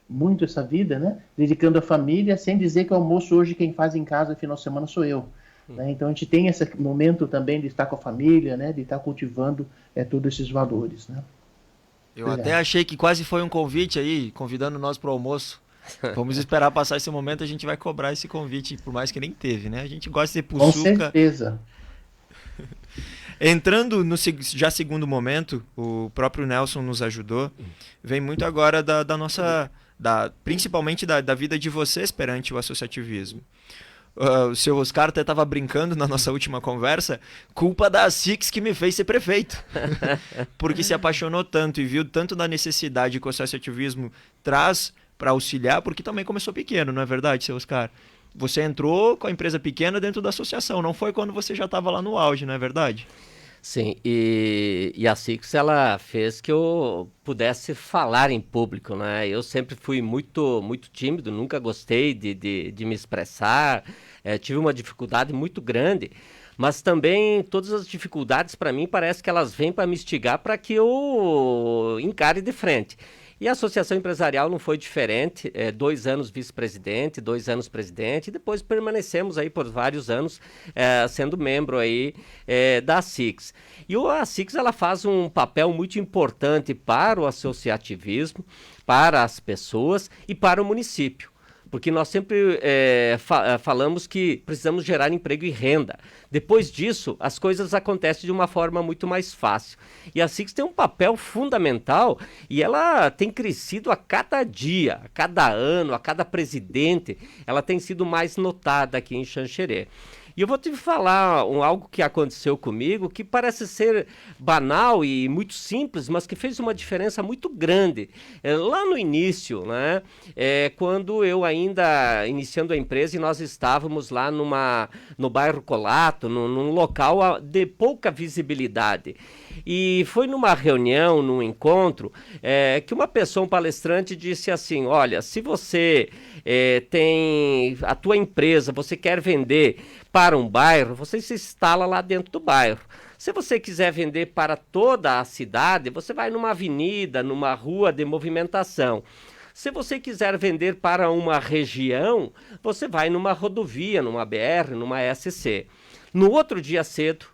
muito essa vida, né, dedicando a família, sem dizer que o almoço hoje quem faz em casa no final de semana sou eu. Né? Então a gente tem esse momento também de estar com a família, né, de estar cultivando todos esses valores. Né? Eu até achei que quase foi um convite aí, convidando nós para o almoço. Vamos esperar passar esse momento, a gente vai cobrar esse convite, por mais que nem teve, né? A gente gosta de ser puçuca. Com certeza. Entrando no já segundo momento, o próprio Nelson nos ajudou. Vem muito agora da nossa, principalmente da vida de vocês perante o associativismo. O seu Oscar até estava brincando na nossa última conversa, culpa da Six que me fez ser prefeito. Porque se apaixonou tanto e viu tanto da necessidade que o associativismo traz para auxiliar, porque também começou pequeno, não é verdade, seu Oscar? Você entrou com a empresa pequena dentro da associação, não foi quando você já estava lá no auge, não é verdade? Sim, e a Six, ela fez que eu pudesse falar em público, né? Eu sempre fui muito tímido, nunca gostei de me expressar, tive uma dificuldade muito grande, mas também todas as dificuldades, para mim, parece que elas vêm para me instigar para que eu encare de frente. E a Associação Empresarial não foi diferente, 2 anos vice-presidente, 2 anos presidente, e depois permanecemos aí por vários anos sendo membro aí da Six. E a Six, ela faz um papel muito importante para o associativismo, para as pessoas e para o município. Porque nós sempre falamos que precisamos gerar emprego e renda. Depois disso, as coisas acontecem de uma forma muito mais fácil. E a Six tem um papel fundamental e ela tem crescido a cada dia, a cada ano, a cada presidente. Ela tem sido mais notada aqui em Xanxerê. E eu vou te falar algo que aconteceu comigo, que parece ser banal e muito simples, mas que fez uma diferença muito grande. Lá no início, né, quando eu ainda iniciando a empresa e nós estávamos lá no bairro Colato, num local de pouca visibilidade. E foi numa reunião, num encontro, que uma pessoa, um palestrante, disse assim, olha, se você tem a tua empresa, você quer vender para um bairro, você se instala lá dentro do bairro. Se você quiser vender para toda a cidade, você vai numa avenida, numa rua de movimentação. Se você quiser vender para uma região, você vai numa rodovia, numa BR, numa SC. No outro dia cedo,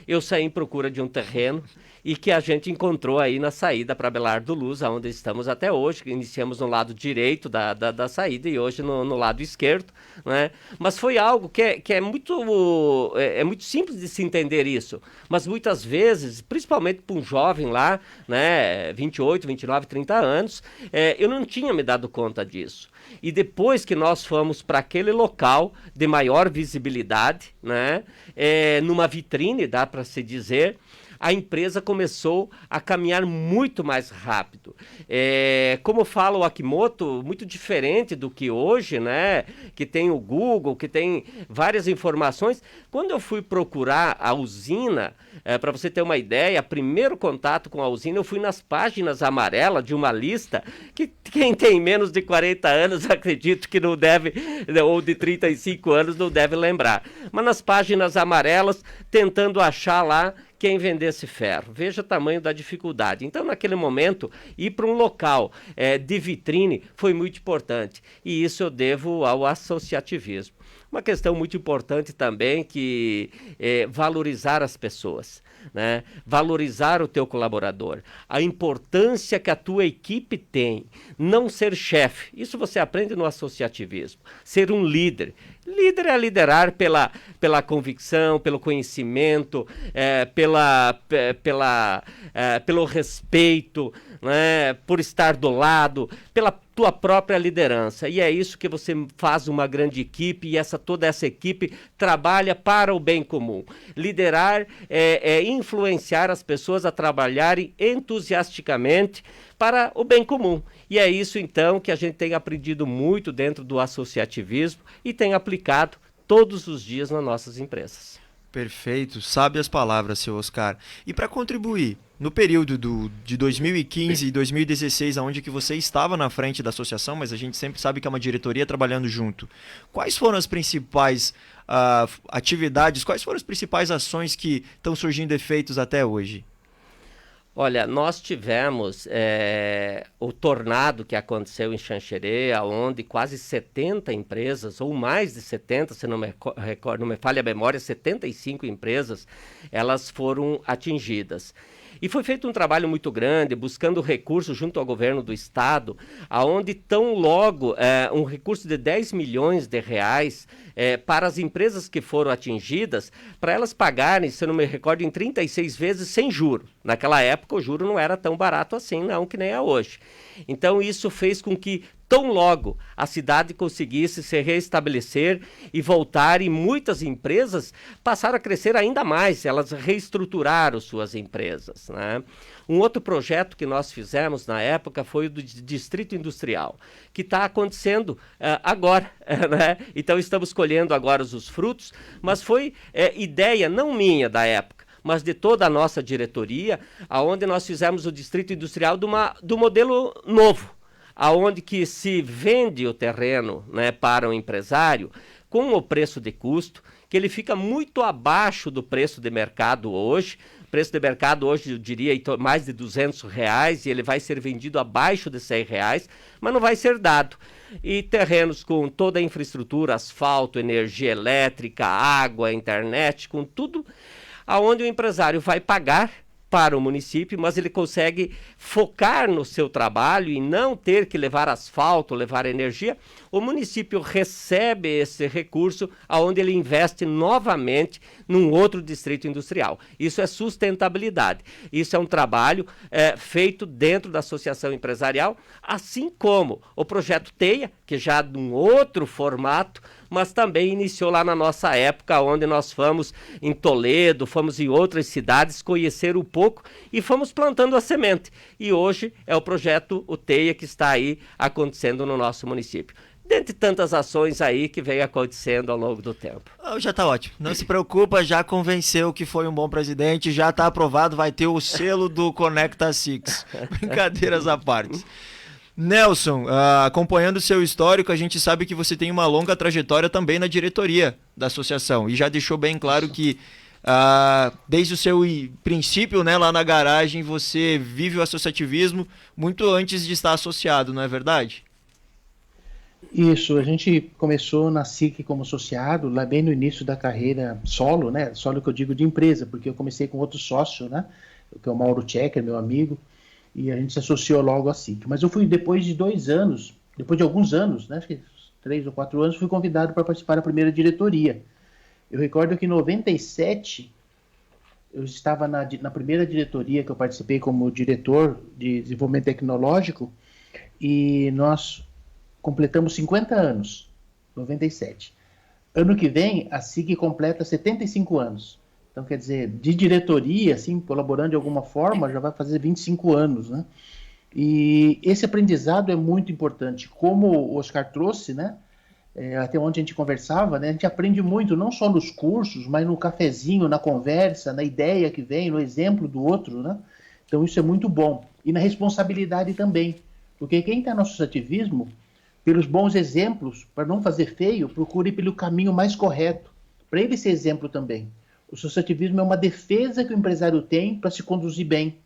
eu saí em procura de um terreno e que a gente encontrou aí na saída para Abelardo Luz, onde estamos até hoje. Iniciamos no lado direito da saída e hoje no lado esquerdo, né? Mas foi algo que é muito simples de se entender isso, mas muitas vezes, principalmente para um jovem lá, né, 28, 29, 30 anos, eu não tinha me dado conta disso. E depois que nós fomos para aquele local de maior visibilidade, né, numa vitrine, dá para se dizer, a empresa começou a caminhar muito mais rápido. Como fala o Akimoto, muito diferente do que hoje, né? Que tem o Google, que tem várias informações. Quando eu fui procurar a usina, para você ter uma ideia, primeiro contato com a usina, eu fui nas páginas amarelas de uma lista que quem tem menos de 40 anos, acredito que não deve, ou de 35 anos, não deve lembrar. Mas nas páginas amarelas, tentando achar lá quem vendesse ferro. Veja o tamanho da dificuldade. Então, naquele momento, ir para um local de vitrine foi muito importante. E isso eu devo ao associativismo. Uma questão muito importante também que é valorizar as pessoas, né? Valorizar o teu colaborador, a importância que a tua equipe tem, não ser chefe, isso você aprende no associativismo, ser um líder. Líder é liderar pela convicção, pelo conhecimento, pelo respeito, né, por estar do lado, pela tua própria liderança. E é isso que você faz uma grande equipe e toda essa equipe trabalha para o bem comum. Liderar é influenciar as pessoas a trabalharem entusiasticamente para o bem comum. E é isso, então, que a gente tem aprendido muito dentro do associativismo e tem aplicado todos os dias nas nossas empresas. Perfeito, sabe as palavras, seu Oscar. E para contribuir, no período de 2015 e 2016, onde que você estava na frente da associação, mas a gente sempre sabe que é uma diretoria trabalhando junto, quais foram as principais atividades, quais foram as principais ações que estão surgindo efeitos até hoje? Olha, nós tivemos o tornado que aconteceu em Xanxerê, onde quase 70 empresas, ou mais de 70, se não me falha a memória, 75 empresas, elas foram atingidas. E foi feito um trabalho muito grande, buscando recursos junto ao governo do estado, aonde tão logo um recurso de 10 milhões de reais para as empresas que foram atingidas, para elas pagarem, se eu não me recordo, em 36 vezes sem juro. Naquela época o juro não era tão barato assim, não, que nem é hoje. Então isso fez com que tão logo a cidade conseguisse se reestabelecer e voltar, e muitas empresas passaram a crescer ainda mais, elas reestruturaram suas empresas, né? Um outro projeto que nós fizemos na época foi o do Distrito Industrial, que está acontecendo agora, né? Então estamos colhendo agora os frutos, mas foi ideia não minha da época, mas de toda a nossa diretoria, aonde nós fizemos o Distrito Industrial do modelo novo, aonde que se vende o terreno, né, para o empresário com o preço de custo, que ele fica muito abaixo do preço de mercado hoje. O preço de mercado hoje, eu diria, mais de R$200, e ele vai ser vendido abaixo de R$100, mas não vai ser dado. E terrenos com toda a infraestrutura, asfalto, energia elétrica, água, internet, com tudo, aonde o empresário vai pagar para o município, mas ele consegue focar no seu trabalho e não ter que levar asfalto, levar energia. O município recebe esse recurso aonde ele investe novamente num outro distrito industrial. Isso é sustentabilidade. Isso é um trabalho feito dentro da associação empresarial, assim como o projeto TEIA, que já num outro formato, mas também iniciou lá na nossa época, onde nós fomos em Toledo, fomos em outras cidades conhecer um pouco e fomos plantando a semente. E hoje é o projeto TEIA que está aí acontecendo no nosso município. Dentre tantas ações aí que vem acontecendo ao longo do tempo. Já está ótimo. Não se preocupa, já convenceu que foi um bom presidente, já está aprovado, vai ter o selo do Conecta Six. Brincadeiras à parte. Nelson, acompanhando o seu histórico, a gente sabe que você tem uma longa trajetória também na diretoria da associação, e já deixou bem claro que desde o seu princípio, né, lá na garagem, você vive o associativismo muito antes de estar associado, não é verdade? Isso, a gente começou na SIC como associado, lá bem no início da carreira solo, né? Solo que eu digo de empresa, porque eu comecei com outro sócio, né? que é o Mauro Checker, meu amigo, e a gente se associou logo à SIC. Mas eu fui depois de alguns anos, né, acho que 3 ou 4 anos, fui convidado para participar da primeira diretoria. Eu recordo que em 97, eu estava na primeira diretoria que eu participei como diretor de desenvolvimento tecnológico, e nós completamos 50 anos, 97. Ano que vem, a SIC completa 75 anos. Então, quer dizer, de diretoria, assim, colaborando de alguma forma, já vai fazer 25 anos, né? E esse aprendizado é muito importante. Como o Oscar trouxe, né? Até onde a gente conversava, né? A gente aprende muito, não só nos cursos, mas no cafezinho, na conversa, na ideia que vem, no exemplo do outro, né? Então, isso é muito bom. E na responsabilidade também. Porque quem está no associativismo, pelos bons exemplos, para não fazer feio, procure pelo caminho mais correto, para ele ser exemplo também. O associativismo é uma defesa que o empresário tem para se conduzir bem,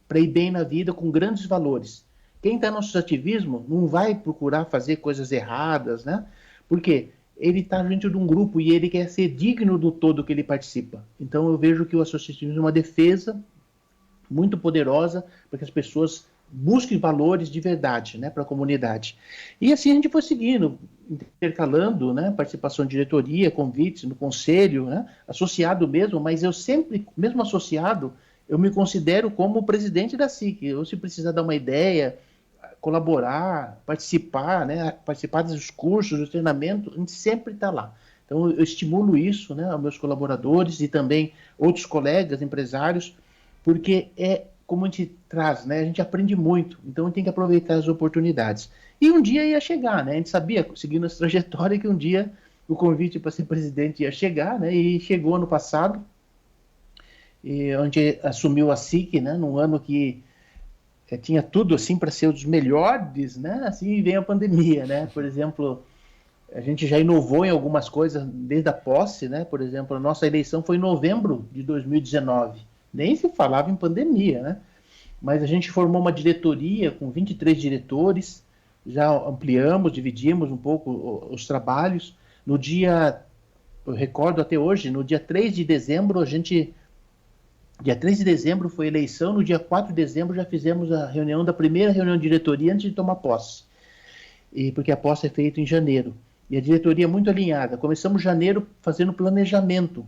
para ir bem na vida com grandes valores. Quem está no associativismo não vai procurar fazer coisas erradas, né? Porque ele está dentro de um grupo e ele quer ser digno do todo que ele participa. Então eu vejo que o associativismo é uma defesa muito poderosa para que as pessoas busquem valores de verdade, né, para a comunidade. E assim a gente foi seguindo, intercalando, né, participação de diretoria, convites no conselho, né, associado mesmo, mas eu sempre, mesmo associado, eu me considero como o presidente da SIC. Eu, se precisar dar uma ideia, colaborar, participar, né, participar dos cursos, do treinamento, a gente sempre está lá. Então eu estimulo isso, né, aos meus colaboradores e também outros colegas, empresários, porque como a gente traz, né? A gente aprende muito, então a gente tem que aproveitar as oportunidades. E um dia ia chegar, né? A gente sabia, seguindo essa trajetória, que um dia o convite para ser presidente ia chegar, né? E chegou ano passado, onde assumiu a SIC, né? Num ano que tinha tudo assim para ser um dos melhores, né? Assim vem a pandemia, né? Por exemplo, a gente já inovou em algumas coisas desde a posse, né? Por exemplo, a nossa eleição foi em novembro de 2019. Nem se falava em pandemia, né? Mas a gente formou uma diretoria com 23 diretores, já ampliamos, dividimos um pouco os trabalhos. No dia, eu recordo até hoje, no dia 3 de dezembro, dia 3 de dezembro foi eleição, no dia 4 de dezembro já fizemos da primeira reunião de diretoria antes de tomar posse. Porque a posse é feita em janeiro. E a diretoria é muito alinhada. Começamos janeiro fazendo planejamento.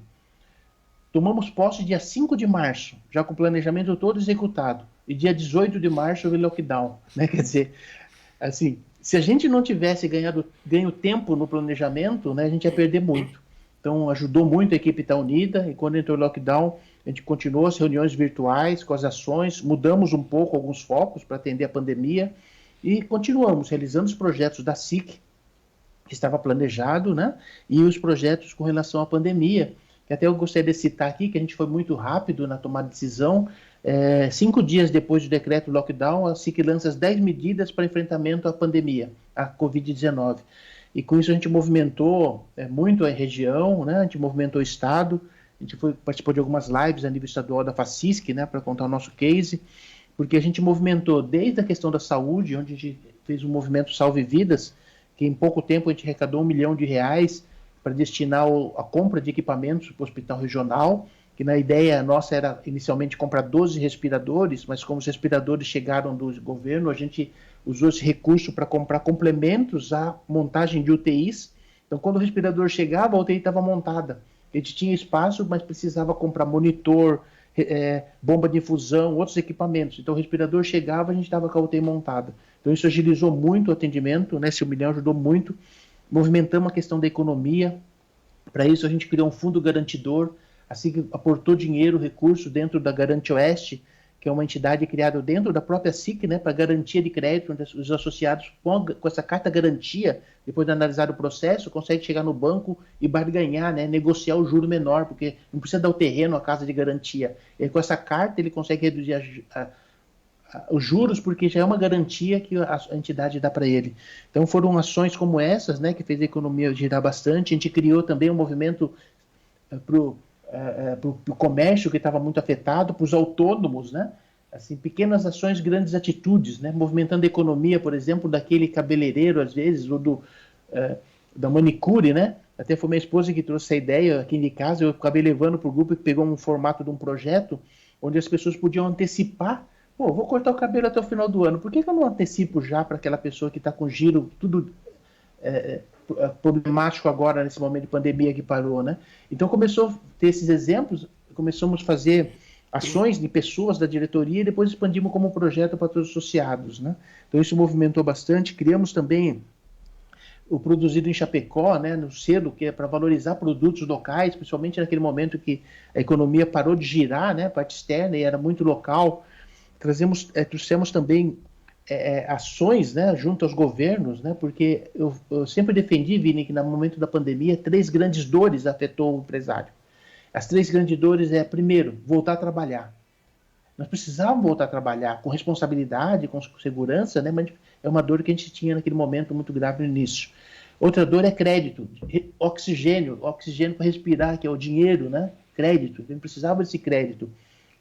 Tomamos posse dia 5 de março, já com o planejamento todo executado. E dia 18 de março houve lockdown, né? Quer dizer, assim, se a gente não tivesse ganho tempo no planejamento, né, a gente ia perder muito. Então, ajudou muito a equipe estar unida, e quando entrou o lockdown, a gente continuou as reuniões virtuais, com as ações, mudamos um pouco alguns focos para atender a pandemia, e continuamos realizando os projetos da SIC, que estava planejado, né, e os projetos com relação à pandemia, que até eu gostaria de citar aqui, que a gente foi muito rápido na tomada de decisão. 5 dias depois do decreto lockdown, a SIC lança as 10 medidas para enfrentamento à pandemia, à Covid-19. E com isso a gente movimentou muito a região, né? A gente movimentou o Estado, a gente participou de algumas lives a nível estadual da FACISC, né, para contar o nosso case, porque a gente movimentou desde a questão da saúde, onde a gente fez um movimento Salve Vidas, que em pouco tempo a gente arrecadou R$1 milhão para destinar a compra de equipamentos para o hospital regional, que na ideia nossa era inicialmente comprar 12 respiradores, mas como os respiradores chegaram do governo, a gente usou esse recurso para comprar complementos à montagem de UTIs. Então, quando o respirador chegava, a UTI estava montada. A gente tinha espaço, mas precisava comprar monitor, bomba de infusão, outros equipamentos. Então, o respirador chegava, a gente estava com a UTI montada. Então, isso agilizou muito o atendimento, né? Esse R$1 milhão ajudou muito. Movimentamos a questão da economia. Para isso, a gente criou um fundo garantidor, assim que aportou dinheiro, recurso dentro da Garante Oeste, que é uma entidade criada dentro da própria SIC, né, para garantia de crédito, onde os associados com essa carta garantia, depois de analisar o processo, conseguem chegar no banco e barganhar, né, negociar o juro menor, porque não precisa dar o terreno à casa de garantia. E com essa carta ele consegue reduzir os juros, porque já é uma garantia que a entidade dá para ele. Então foram ações como essas, né, que fez a economia girar bastante. A gente criou também um movimento para o comércio, que estava muito afetado, para os autônomos, né? Assim, pequenas ações, grandes atitudes, né? Movimentando a economia, por exemplo, daquele cabeleireiro, às vezes, ou da manicure, né? Até foi minha esposa que trouxe essa ideia aqui de casa, eu acabei levando para o grupo, que pegou um formato de um projeto, onde as pessoas podiam antecipar. Pô, vou cortar o cabelo até o final do ano, por que eu não antecipo já para aquela pessoa que está com giro tudo problemático agora, nesse momento de pandemia que parou, né? Então começou a ter esses exemplos, começamos a fazer ações de pessoas da diretoria e depois expandimos como projeto para todos os associados, né? Então isso movimentou bastante. Criamos também o Produzido em Chapecó, né, no selo, que é para valorizar produtos locais, principalmente naquele momento que a economia parou de girar, né, a parte externa, e era muito local. Trouxemos também ações, né, junto aos governos, né, porque eu sempre defendi, Vini, que no momento da pandemia 3 grandes dores afetou o empresário. As 3 grandes dores primeiro, voltar a trabalhar. Nós precisávamos voltar a trabalhar com responsabilidade, com segurança, né, mas é uma dor que a gente tinha naquele momento muito grave no início. Outra dor é crédito, oxigênio para respirar, que é o dinheiro, né, crédito. A gente precisava desse crédito.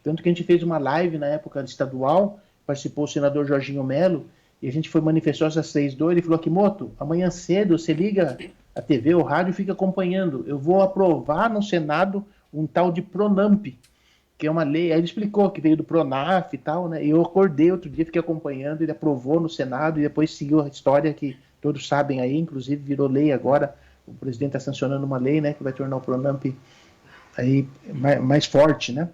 Tanto que a gente fez uma live na época estadual, participou o senador Jorginho Melo, e a gente manifestou essas 3 dores, e falou: Akimoto, amanhã cedo você liga a TV ou rádio e fica acompanhando. Eu vou aprovar no Senado um tal de Pronamp, que é uma lei. Aí ele explicou que veio do Pronaf e tal, né? E eu acordei outro dia, fiquei acompanhando, ele aprovou no Senado, e depois seguiu a história que todos sabem aí, inclusive virou lei agora. O presidente está sancionando uma lei, né, que vai tornar o Pronamp aí mais forte, né?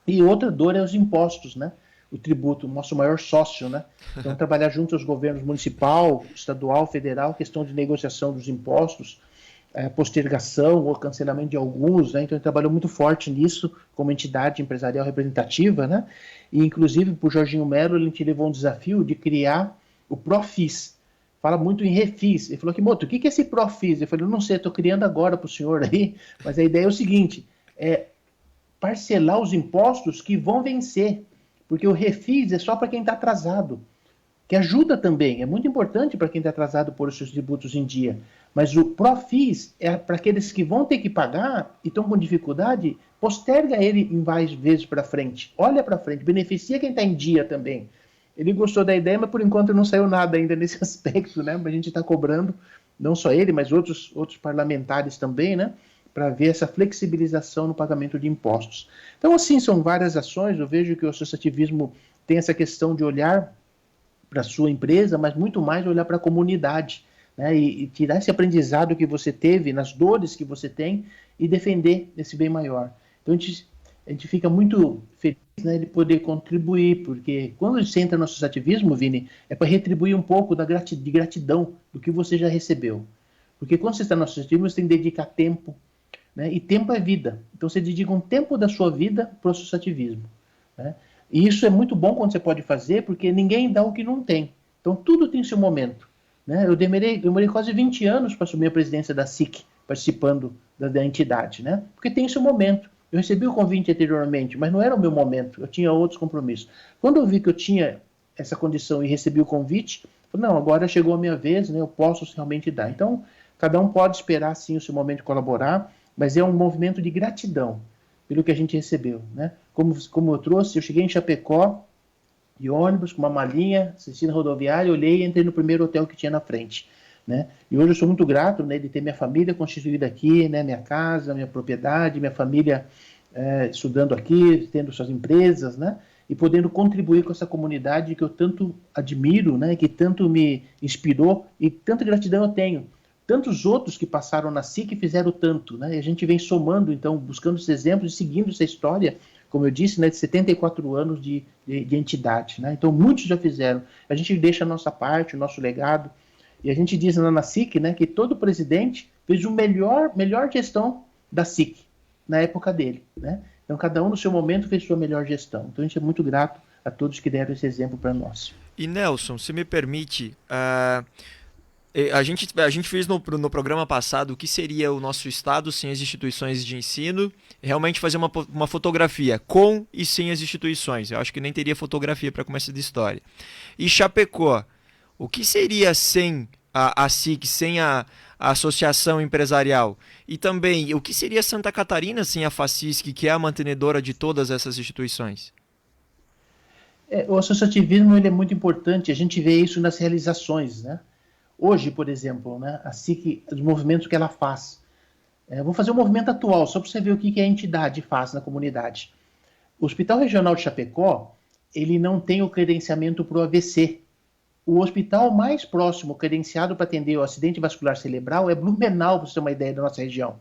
E outra dor é os impostos, né? O tributo, o nosso maior sócio, né? Então, trabalhar junto aos governos municipal, estadual, federal, questão de negociação dos impostos, postergação ou cancelamento de alguns, né? Então, ele trabalhou muito forte nisso, como entidade empresarial representativa, né? E, inclusive, para o Jorginho Melo, a gente levou um desafio de criar o Profis. Fala muito em refis. Ele falou: Akimoto, o que é esse Profis? Eu falei: eu não sei, estou criando agora para o senhor aí, mas a ideia é o seguinte, parcelar os impostos que vão vencer, porque o refis é só para quem está atrasado, que ajuda também, é muito importante para quem está atrasado pôr os seus tributos em dia, mas o Profis é para aqueles que vão ter que pagar e estão com dificuldade, posterga ele em várias vezes para frente, olha para frente, beneficia quem está em dia também. Ele gostou da ideia, mas por enquanto não saiu nada ainda nesse aspecto, né? A gente está cobrando, não só ele, mas outros parlamentares também, né? Para ver essa flexibilização no pagamento de impostos. Então, assim, são várias ações. Eu vejo que o associativismo tem essa questão de olhar para a sua empresa, mas muito mais olhar para a comunidade, né? E tirar esse aprendizado que você teve, nas dores que você tem, e defender esse bem maior. Então, a gente fica muito feliz, né, de poder contribuir, porque quando você entra no associativismo, Vini, é para retribuir um pouco de gratidão do que você já recebeu. Porque quando você está no associativismo, você tem que dedicar tempo, né? E tempo é vida. Então você dedica um tempo da sua vida para o associativismo, né? E isso é muito bom quando você pode fazer, porque ninguém dá o que não tem. Então tudo tem seu momento, né? Eu demorei quase 20 anos para assumir a presidência da SIC, participando da entidade, né? Porque tem seu momento. Eu recebi o convite anteriormente, mas não era o meu momento, eu tinha outros compromissos. Quando eu vi que eu tinha essa condição e recebi o convite, eu falei: não, agora chegou a minha vez, né? Eu posso realmente dar. Então cada um pode esperar sim o seu momento de colaborar, mas é um movimento de gratidão pelo que a gente recebeu, né? Como eu trouxe, eu cheguei em Chapecó de ônibus, com uma malinha, assisti na rodoviária, olhei e entrei no primeiro hotel que tinha na frente, né? E hoje eu sou muito grato, né, de ter minha família constituída aqui, né? Minha casa, minha propriedade, minha família estudando aqui, tendo suas empresas, né? E podendo contribuir com essa comunidade que eu tanto admiro, né? Que tanto me inspirou e tanta gratidão eu tenho. Tantos outros que passaram na SIC fizeram tanto, né? E a gente vem somando, então, buscando esses exemplos e seguindo essa história, como eu disse, né, de 74 anos de entidade, né? Então, muitos já fizeram. A gente deixa a nossa parte, o nosso legado, e a gente diz na SIC, né, que todo presidente fez a melhor gestão da SIC na época dele, né? Então, cada um no seu momento fez sua melhor gestão. Então, a gente é muito grato a todos que deram esse exemplo para nós. E, Nelson, se me permite... A gente fez no programa passado o que seria o nosso estado sem as instituições de ensino, realmente fazer uma fotografia com e sem as instituições. Eu acho que nem teria fotografia para começar de história. E Chapecó, o que seria sem a SIC, sem a associação empresarial? E também, o que seria Santa Catarina sem a FACISC, que é a mantenedora de todas essas instituições? O associativismo ele é muito importante, a gente vê isso nas realizações, né? Hoje, por exemplo, né, a SIC, os movimentos que ela faz. Vou fazer um movimento atual, só para você ver o que a entidade faz na comunidade. O Hospital Regional de Chapecó, ele não tem o credenciamento para o AVC. O hospital mais próximo credenciado para atender o acidente vascular cerebral é Blumenau, para você ter uma ideia da nossa região.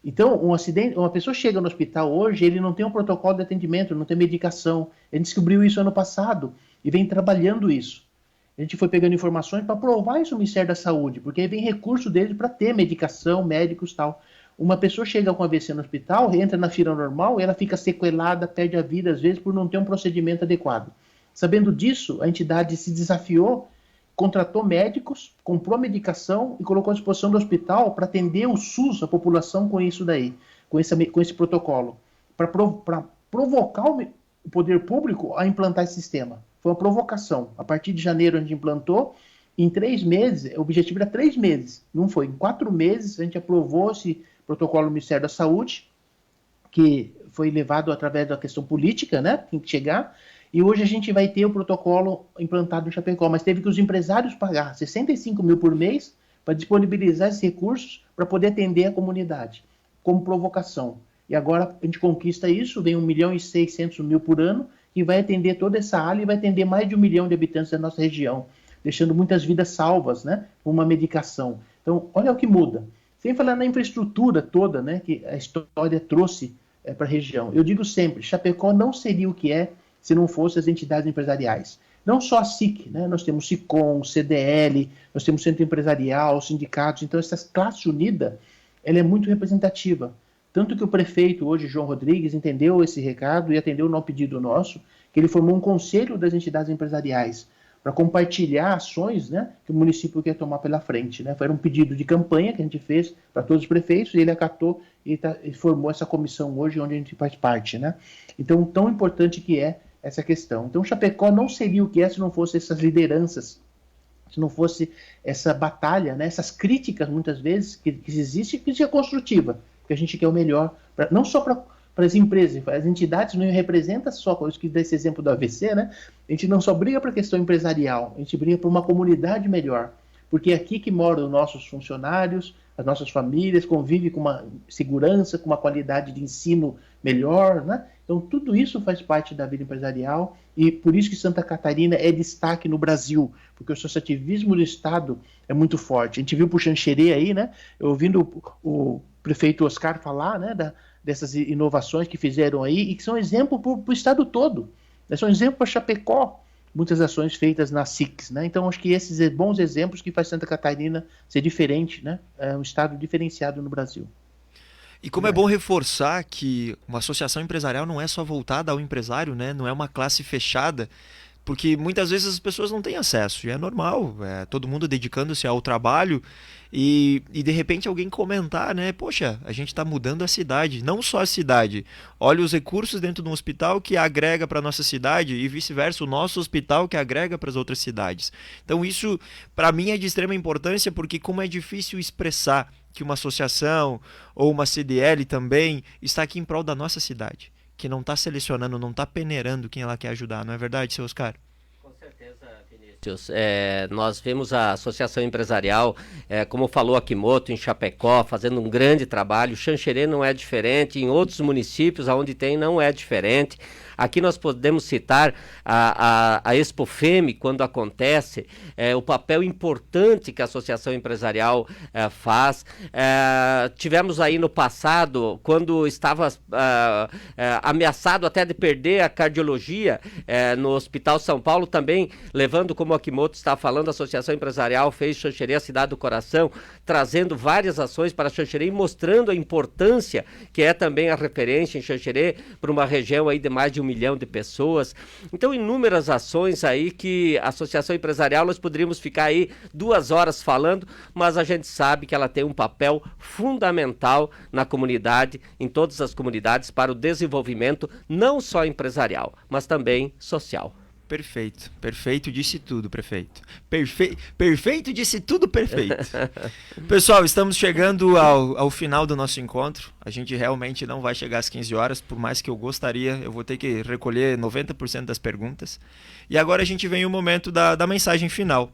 Então, uma pessoa chega no hospital hoje, ele não tem um protocolo de atendimento, não tem medicação. A gente descobriu isso ano passado e vem trabalhando isso. A gente foi pegando informações para provar isso no Ministério da Saúde, porque aí vem recurso deles para ter medicação, médicos e tal. Uma pessoa chega com AVC no hospital, entra na fila normal e ela fica sequelada, perde a vida, às vezes, por não ter um procedimento adequado. Sabendo disso, a entidade se desafiou, contratou médicos, comprou medicação e colocou à disposição do hospital para atender o SUS, a população, com isso daí, com esse protocolo, para provocar o poder público a implantar esse sistema. Foi uma provocação. A partir de janeiro a gente implantou, em 3 meses, o objetivo era 3 meses, não foi. Em 4 meses a gente aprovou esse protocolo do Ministério da Saúde, que foi levado através da questão política, né? Tem que chegar. E hoje a gente vai ter o protocolo implantado no Chapecó, mas teve que os empresários pagar 65 mil por mês para disponibilizar esses recursos para poder atender a comunidade, como provocação. E agora a gente conquista isso, vem 1.600.000 por ano, e vai atender toda essa área e vai atender mais de 1 milhão de habitantes da nossa região, deixando muitas vidas salvas, né, com uma medicação. Então, olha o que muda. Sem falar na infraestrutura toda, né, que a história trouxe para a região. Eu digo sempre, Chapecó não seria o que é se não fossem as entidades empresariais. Não só a SIC, né? Nós temos SICOM, CDL, nós temos Centro Empresarial, sindicatos, então essa classe unida, ela é muito representativa. Tanto que o prefeito hoje, João Rodrigues, entendeu esse recado e atendeu no pedido nosso, que ele formou um conselho das entidades empresariais para compartilhar ações, né, que o município quer tomar pela frente, né? Foi um pedido de campanha que a gente fez para todos os prefeitos e ele acatou e formou essa comissão hoje onde a gente faz parte, né? Então, tão importante que é essa questão. Então, Chapecó não seria o que é se não fosse essas lideranças, se não fosse essa batalha, né, essas críticas, muitas vezes, que existe, crítica construtiva, porque a gente quer o melhor, não só para as empresas, as entidades não representam só, isso que dá esse exemplo do AVC, né? A gente não só briga para a questão empresarial, a gente briga para uma comunidade melhor, porque é aqui que moram os nossos funcionários, as nossas famílias, convive com uma segurança, com uma qualidade de ensino melhor, né? Então, tudo isso faz parte da vida empresarial e por isso que Santa Catarina é destaque no Brasil, porque o associativismo do Estado é muito forte. A gente viu por Xanxerê aí, né? Eu ouvindo o prefeito Oscar falar, né, dessas inovações que fizeram aí e que são exemplo para o Estado todo. São exemplo para Chapecó, muitas ações feitas na SICS, né? Então, acho que esses bons exemplos que faz Santa Catarina ser diferente, né? É um Estado diferenciado no Brasil. E como é bom reforçar que uma associação empresarial não é só voltada ao empresário, né? Não é uma classe fechada, porque muitas vezes as pessoas não têm acesso, e é normal, todo mundo dedicando-se ao trabalho, e de repente alguém comentar, né? Poxa, a gente está mudando a cidade, não só a cidade, olha os recursos dentro de um hospital que agrega para a nossa cidade, e vice-versa, o nosso hospital que agrega para as outras cidades. Então isso, para mim, é de extrema importância, porque como é difícil expressar que uma associação ou uma CDL também está aqui em prol da nossa cidade, que não está selecionando, não está peneirando quem ela quer ajudar, não é verdade, seu Oscar? Com certeza, Vinícius. Nós vemos a Associação Empresarial, como falou Akimoto, em Chapecó, fazendo um grande trabalho. Xanxerê não é diferente, em outros municípios onde tem não é diferente. Aqui nós podemos citar a Expofeme, quando acontece, o papel importante que a Associação Empresarial faz. Tivemos aí no passado, quando estava ameaçado até de perder a cardiologia no Hospital São Paulo, também levando, como o Akimoto está falando, a Associação Empresarial fez Xanxerê a Cidade do Coração, trazendo várias ações para Xanxerê e mostrando a importância que é também a referência em Xanxerê para uma região aí de mais de 1 milhão de pessoas. Então, inúmeras ações aí que a Associação Empresarial, nós poderíamos ficar aí 2 horas falando, mas a gente sabe que ela tem um papel fundamental na comunidade, em todas as comunidades, para o desenvolvimento não só empresarial, mas também social. Perfeito, perfeito, disse tudo, prefeito. Perfeito, disse tudo, perfeito. Pessoal, estamos chegando ao final do nosso encontro. A gente realmente não vai chegar às 15 horas, por mais que eu gostaria, eu vou ter que recolher 90% das perguntas. E agora a gente vem o momento da mensagem final.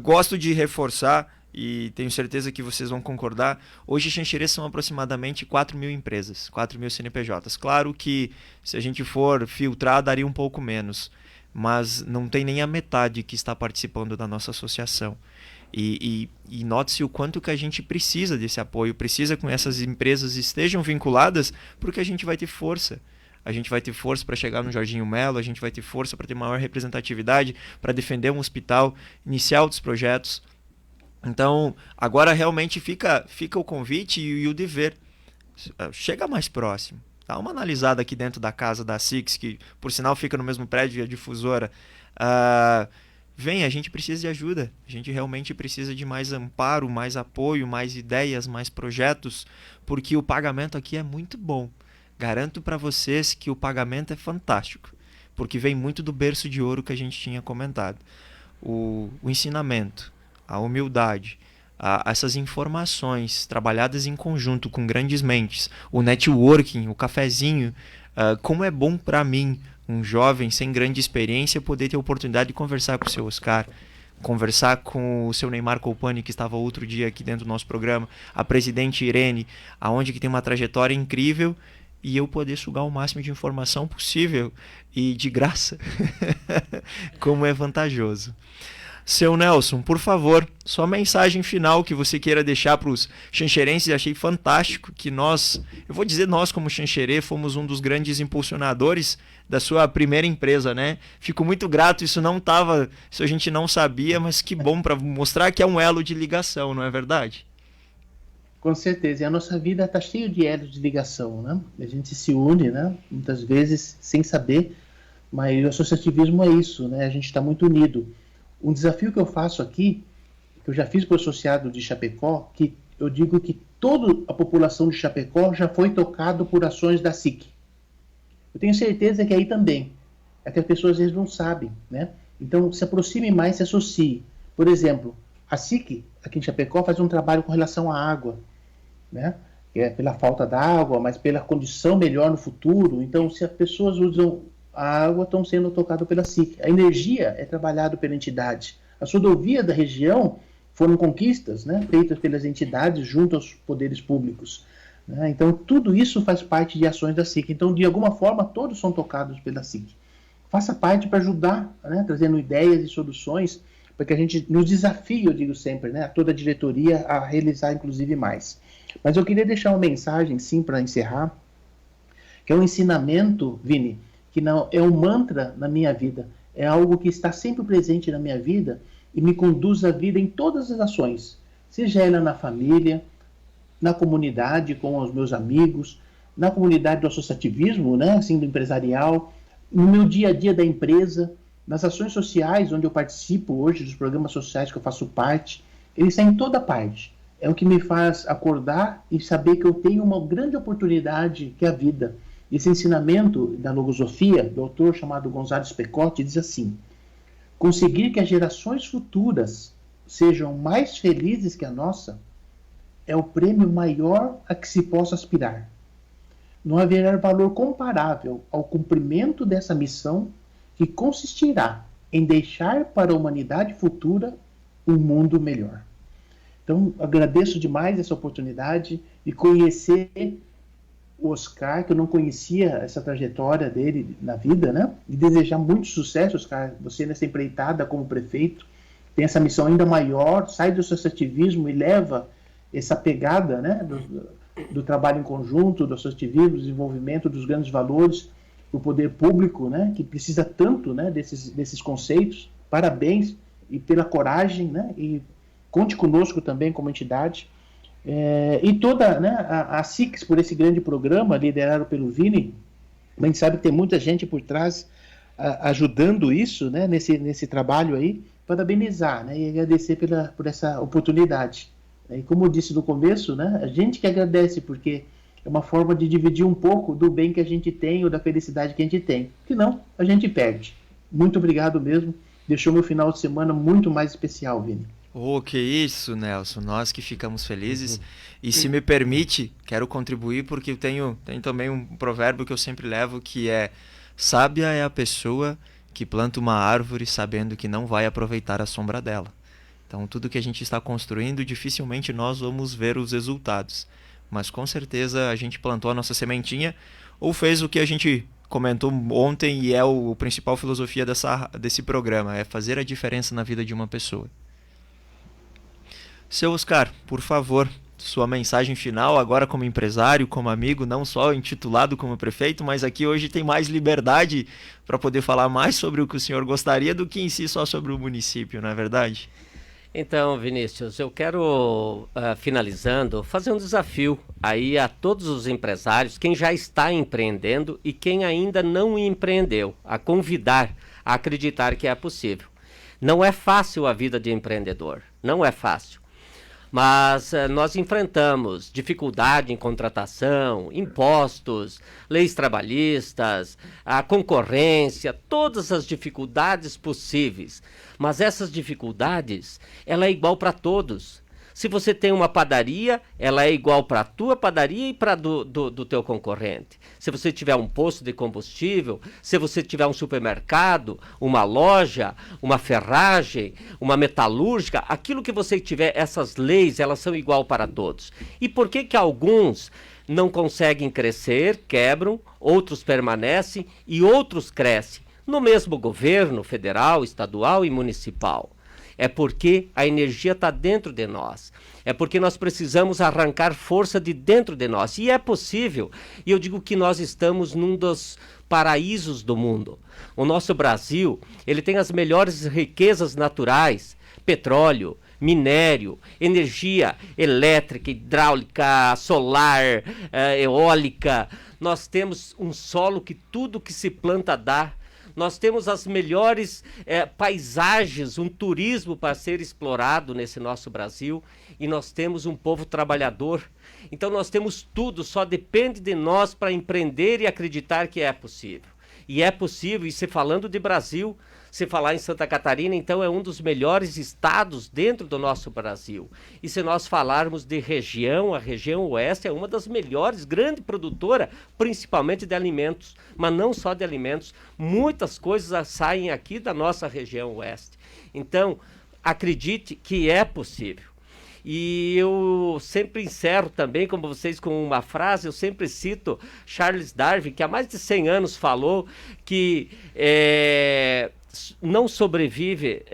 Gosto de reforçar e tenho certeza que vocês vão concordar, hoje Xanxerê são aproximadamente 4.000 empresas, 4.000 CNPJs. Claro que se a gente for filtrar, daria um pouco menos, mas não tem nem a metade que está participando da nossa associação. E note-se o quanto que a gente precisa desse apoio, precisa que essas empresas estejam vinculadas, porque a gente vai ter força. A gente vai ter força para chegar no Jorginho Melo, a gente vai ter força para ter maior representatividade, para defender um hospital, iniciar outros projetos. Então, agora realmente fica o convite e o dever. Chega mais próximo. Dá uma analisada aqui dentro da casa da Six, que por sinal fica no mesmo prédio, a difusora. Vem, a gente precisa de ajuda. A gente realmente precisa de mais amparo, mais apoio, mais ideias, mais projetos, porque o pagamento aqui é muito bom. Garanto para vocês que o pagamento é fantástico, porque vem muito do berço de ouro que a gente tinha comentado. O ensinamento, a humildade, essas informações trabalhadas em conjunto com grandes mentes, o networking, o cafezinho, como é bom para mim, um jovem sem grande experiência, poder ter a oportunidade de conversar com o seu Oscar, conversar com o seu Neymar Colpani, que estava outro dia aqui dentro do nosso programa, a presidente Irene, aonde que tem uma trajetória incrível, e eu poder sugar o máximo de informação possível e de graça, como é vantajoso. Seu Nelson, por favor, só mensagem final que você queira deixar para os xanxerenses. Achei fantástico que nós, eu vou dizer nós como Xanxerê, fomos um dos grandes impulsionadores da sua primeira empresa, né? Fico muito grato, isso a gente não sabia, mas que bom para mostrar que é um elo de ligação, não é verdade? Com certeza, e a nossa vida está cheia de elos de ligação, né? A gente se une, né? Muitas vezes sem saber, mas o associativismo é isso, né? A gente está muito unido. Um desafio que eu faço aqui, que eu já fiz para o associado de Chapecó, que eu digo que toda a população de Chapecó já foi tocado por ações da SIC. Eu tenho certeza que aí também. É que as pessoas às vezes não sabem, né? Então, se aproxime mais, se associe. Por exemplo, a SIC, aqui em Chapecó, faz um trabalho com relação à água, né? Que é pela falta d'água, mas pela condição melhor no futuro. Então, se as pessoas usam a água, estão sendo tocadas pela SIC. A energia é trabalhada pela entidade. As rodovias da região foram conquistas, né, feitas pelas entidades junto aos poderes públicos. Né? Então, tudo isso faz parte de ações da SIC. Então, de alguma forma, todos são tocados pela SIC. Faça parte para ajudar, né, trazendo ideias e soluções, para que a gente nos desafie, eu digo sempre, né, a toda a diretoria a realizar, inclusive, mais. Mas eu queria deixar uma mensagem, sim, para encerrar, que é um ensinamento, Vini, que não é um mantra na minha vida, é algo que está sempre presente na minha vida e me conduz à vida em todas as ações, seja ela na família, na comunidade com os meus amigos, na comunidade do associativismo, né, assim, do empresarial, no meu dia a dia da empresa, nas ações sociais onde eu participo hoje, dos programas sociais que eu faço parte, ele está em toda parte. É o que me faz acordar e saber que eu tenho uma grande oportunidade que é a vida. Esse ensinamento da logosofia, do autor chamado Gonzalo Specotti, diz assim: conseguir que as gerações futuras sejam mais felizes que a nossa é o prêmio maior a que se possa aspirar. Não haverá valor comparável ao cumprimento dessa missão, que consistirá em deixar para a humanidade futura um mundo melhor. Então, agradeço demais essa oportunidade de conhecer o Oscar, que eu não conhecia essa trajetória dele na vida, né? E desejar muito sucesso, Oscar, você nessa empreitada como prefeito, tem essa missão ainda maior, sai do associativismo e leva essa pegada, né, do trabalho em conjunto, do associativismo, do desenvolvimento dos grandes valores, o poder público, né, que precisa tanto, né, desses conceitos. Parabéns e pela coragem, né, e conte conosco também como entidade. E toda, né, a SIX, por esse grande programa liderado pelo Vini, a gente sabe que tem muita gente por trás ajudando isso, né, nesse trabalho aí. Parabenizar, né, e agradecer por essa oportunidade. E como eu disse no começo, né, a gente que agradece, porque é uma forma de dividir um pouco do bem que a gente tem ou da felicidade que a gente tem. Senão, a gente perde. Muito obrigado mesmo. Deixou meu final de semana muito mais especial, Vini. Oh, que isso, Nelson. Nós que ficamos felizes. E se me permite, quero contribuir, porque eu tenho também um provérbio que eu sempre levo, que é: sábia é a pessoa que planta uma árvore sabendo que não vai aproveitar a sombra dela. Então, tudo que a gente está construindo, dificilmente nós vamos ver os resultados. Mas, com certeza, a gente plantou a nossa sementinha ou fez o que a gente comentou ontem e é o principal filosofia desse programa, é fazer a diferença na vida de uma pessoa. Seu Oscar, por favor, sua mensagem final agora como empresário, como amigo, não só intitulado como prefeito, mas aqui hoje tem mais liberdade para poder falar mais sobre o que o senhor gostaria do que em si só sobre o município, não é verdade? Então, Vinícius, eu quero, finalizando, fazer um desafio aí a todos os empresários, quem já está empreendendo e quem ainda não empreendeu, a convidar a acreditar que é possível. Não é fácil a vida de empreendedor, não é fácil. Mas nós enfrentamos dificuldade em contratação, impostos, leis trabalhistas, a concorrência, todas as dificuldades possíveis. Mas essas dificuldades, ela é igual para todos. Se você tem uma padaria, ela é igual para a tua padaria e para do teu concorrente. Se você tiver um posto de combustível, se você tiver um supermercado, uma loja, uma ferragem, uma metalúrgica, aquilo que você tiver, essas leis, elas são igual para todos. E por que alguns não conseguem crescer, quebram, outros permanecem e outros crescem? No mesmo governo federal, estadual e municipal. É porque a energia está dentro de nós. É porque nós precisamos arrancar força de dentro de nós. E é possível. E eu digo que nós estamos num dos paraísos do mundo. O nosso Brasil, ele tem as melhores riquezas naturais. Petróleo, minério, energia elétrica, hidráulica, solar, eólica. Nós temos um solo que tudo que se planta dá. Nós temos as melhores paisagens, um turismo para ser explorado nesse nosso Brasil e nós temos um povo trabalhador. Então nós temos tudo, só depende de nós para empreender e acreditar que é possível. E é possível, e se falando de Brasil, se falar em Santa Catarina, então é um dos melhores estados dentro do nosso Brasil. E se nós falarmos de região, a região oeste é uma das melhores, grande produtora, principalmente de alimentos, mas não só de alimentos. Muitas coisas saem aqui da nossa região oeste. Então, acredite que é possível. E eu sempre encerro também, como vocês, com uma frase, eu sempre cito Charles Darwin, que há mais de 100 anos falou que não sobrevive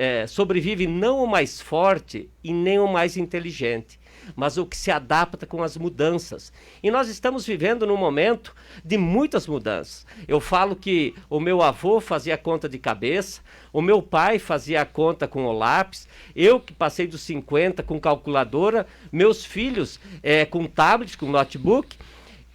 não o mais forte e nem o mais inteligente, mas o que se adapta com as mudanças. E nós estamos vivendo num momento de muitas mudanças. Eu falo que o meu avô fazia conta de cabeça, o meu pai fazia a conta com o lápis, eu que passei dos 50 com calculadora, meus filhos com tablet, com notebook,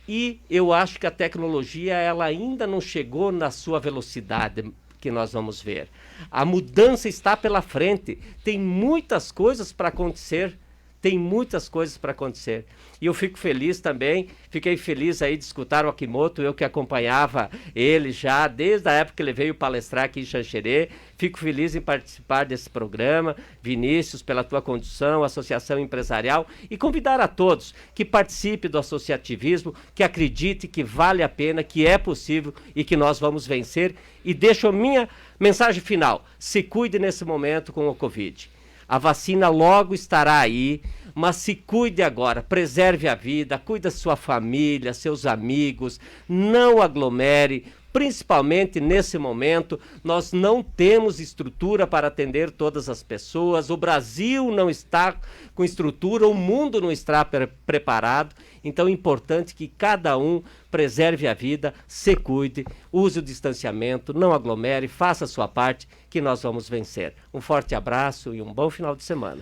e eu acho que a tecnologia ela ainda não chegou na sua velocidade que nós vamos ver. A mudança está pela frente, tem muitas coisas para acontecer. Tem muitas coisas para acontecer. E eu fico feliz também, fiquei feliz aí de escutar o Akimoto, eu que acompanhava ele já desde a época que ele veio palestrar aqui em Xanxerê. Fico feliz em participar desse programa. Vinícius, pela tua condução, associação empresarial, e convidar a todos que participem do associativismo, que acredite que vale a pena, que é possível e que nós vamos vencer. E deixo a minha mensagem final: se cuide nesse momento com o Covid. A vacina logo estará aí, mas se cuide agora, preserve a vida, cuide da sua família, seus amigos, não aglomere, principalmente nesse momento. Nós não temos estrutura para atender todas as pessoas, o Brasil não está com estrutura, o mundo não está preparado. Então é importante que cada um preserve a vida, se cuide, use o distanciamento, não aglomere, faça a sua parte, que nós vamos vencer. Um forte abraço e um bom final de semana.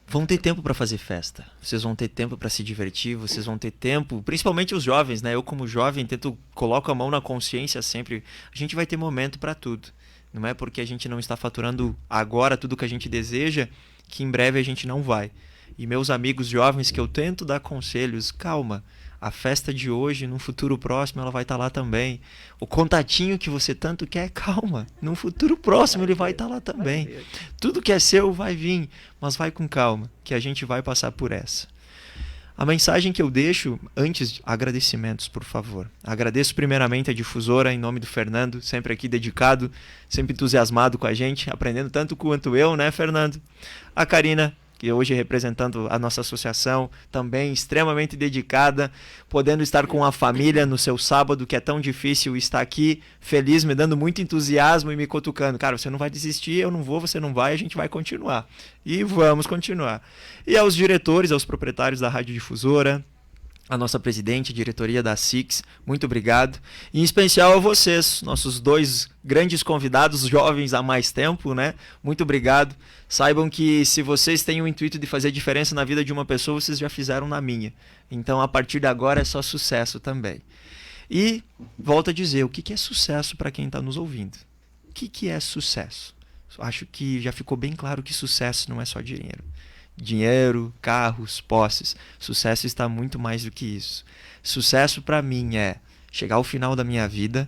Vão ter tempo para fazer festa, vocês vão ter tempo para se divertir, vocês vão ter tempo, principalmente os jovens, né? Eu como jovem coloco a mão na consciência sempre, a gente vai ter momento para tudo. Não é porque a gente não está faturando agora tudo que a gente deseja, que em breve a gente não vai. E meus amigos jovens que eu tento dar conselhos, calma, a festa de hoje, no futuro próximo, ela vai estar lá também. O contatinho que você tanto quer, calma, no futuro próximo ele vai estar lá também. Tudo que é seu vai vir, mas vai com calma, que a gente vai passar por essa. A mensagem que eu deixo, antes, agradecimentos, por favor. Agradeço primeiramente a Difusora, em nome do Fernando, sempre aqui dedicado, sempre entusiasmado com a gente, aprendendo tanto quanto eu, né, Fernando? A Karina, que hoje representando a nossa associação, também extremamente dedicada, podendo estar com a família no seu sábado, que é tão difícil, estar aqui feliz, me dando muito entusiasmo e me cutucando. Cara, você não vai desistir, eu não vou, você não vai, a gente vai continuar. E vamos continuar. E aos diretores, aos proprietários da Rádio Difusora, a nossa presidente, diretoria da SIX, muito obrigado. E em especial a vocês, nossos 2 grandes convidados, jovens há mais tempo, né? Muito obrigado. Saibam que se vocês têm o intuito de fazer diferença na vida de uma pessoa, vocês já fizeram na minha. Então, a partir de agora, é só sucesso também. E, volto a dizer, o que é sucesso para quem está nos ouvindo? O que é sucesso? Acho que já ficou bem claro que sucesso não é só dinheiro. Dinheiro, carros, posses. Sucesso está muito mais do que isso. Sucesso para mim é chegar ao final da minha vida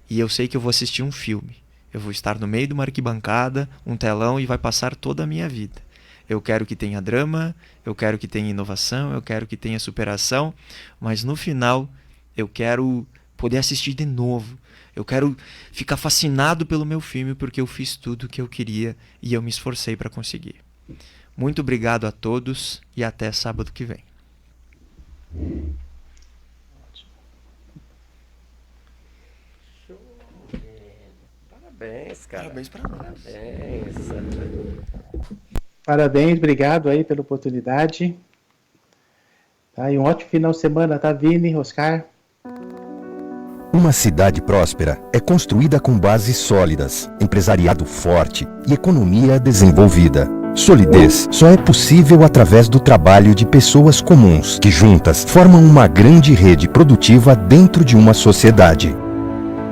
e eu sei que eu vou assistir um filme. Eu vou estar no meio de uma arquibancada, um telão, e vai passar toda a minha vida. Eu quero que tenha drama, eu quero que tenha inovação, eu quero que tenha superação, mas no final eu quero poder assistir de novo. Eu quero ficar fascinado pelo meu filme porque eu fiz tudo o que eu queria e eu me esforcei para conseguir. Muito obrigado a todos e até sábado que vem. Parabéns, cara. Parabéns para nós. Parabéns. Parabéns, obrigado aí pela oportunidade. Tá, e um ótimo final de semana, tá, Vini, Oscar? Uma cidade próspera é construída com bases sólidas, empresariado forte e economia desenvolvida. Solidez só é possível através do trabalho de pessoas comuns, que juntas formam uma grande rede produtiva dentro de uma sociedade.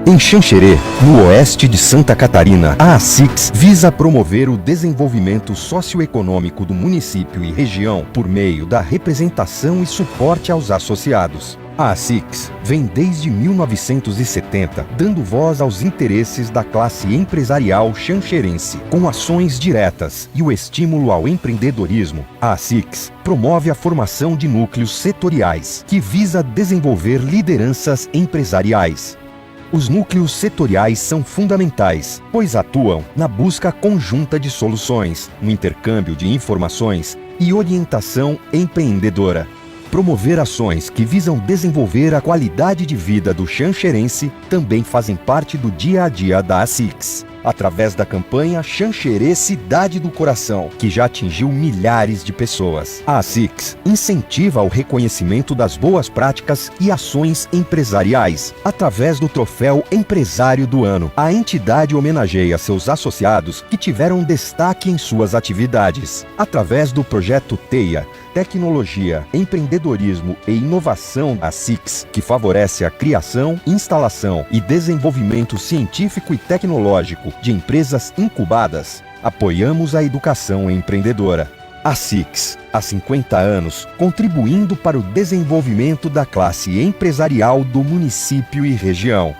Em Xanxerê, no oeste de Santa Catarina, a ASICS visa promover o desenvolvimento socioeconômico do município e região por meio da representação e suporte aos associados. A ASICS vem desde 1970 dando voz aos interesses da classe empresarial xanxerense, com ações diretas e o estímulo ao empreendedorismo. A ASICS promove a formação de núcleos setoriais, que visa desenvolver lideranças empresariais. Os núcleos setoriais são fundamentais, pois atuam na busca conjunta de soluções, no intercâmbio de informações e orientação empreendedora. Promover ações que visam desenvolver a qualidade de vida do xanxerense também fazem parte do dia a dia da ASICS, através da campanha Xanxerê Cidade do Coração, que já atingiu milhares de pessoas. A ASICS incentiva o reconhecimento das boas práticas e ações empresariais, através do troféu Empresário do Ano. A entidade homenageia seus associados que tiveram destaque em suas atividades. Através do projeto TEIA, Tecnologia, Empreendedorismo e Inovação da ASICS, que favorece a criação, instalação e desenvolvimento científico e tecnológico de empresas incubadas, apoiamos a educação empreendedora. A ASICS, há 50 anos, contribuindo para o desenvolvimento da classe empresarial do município e região.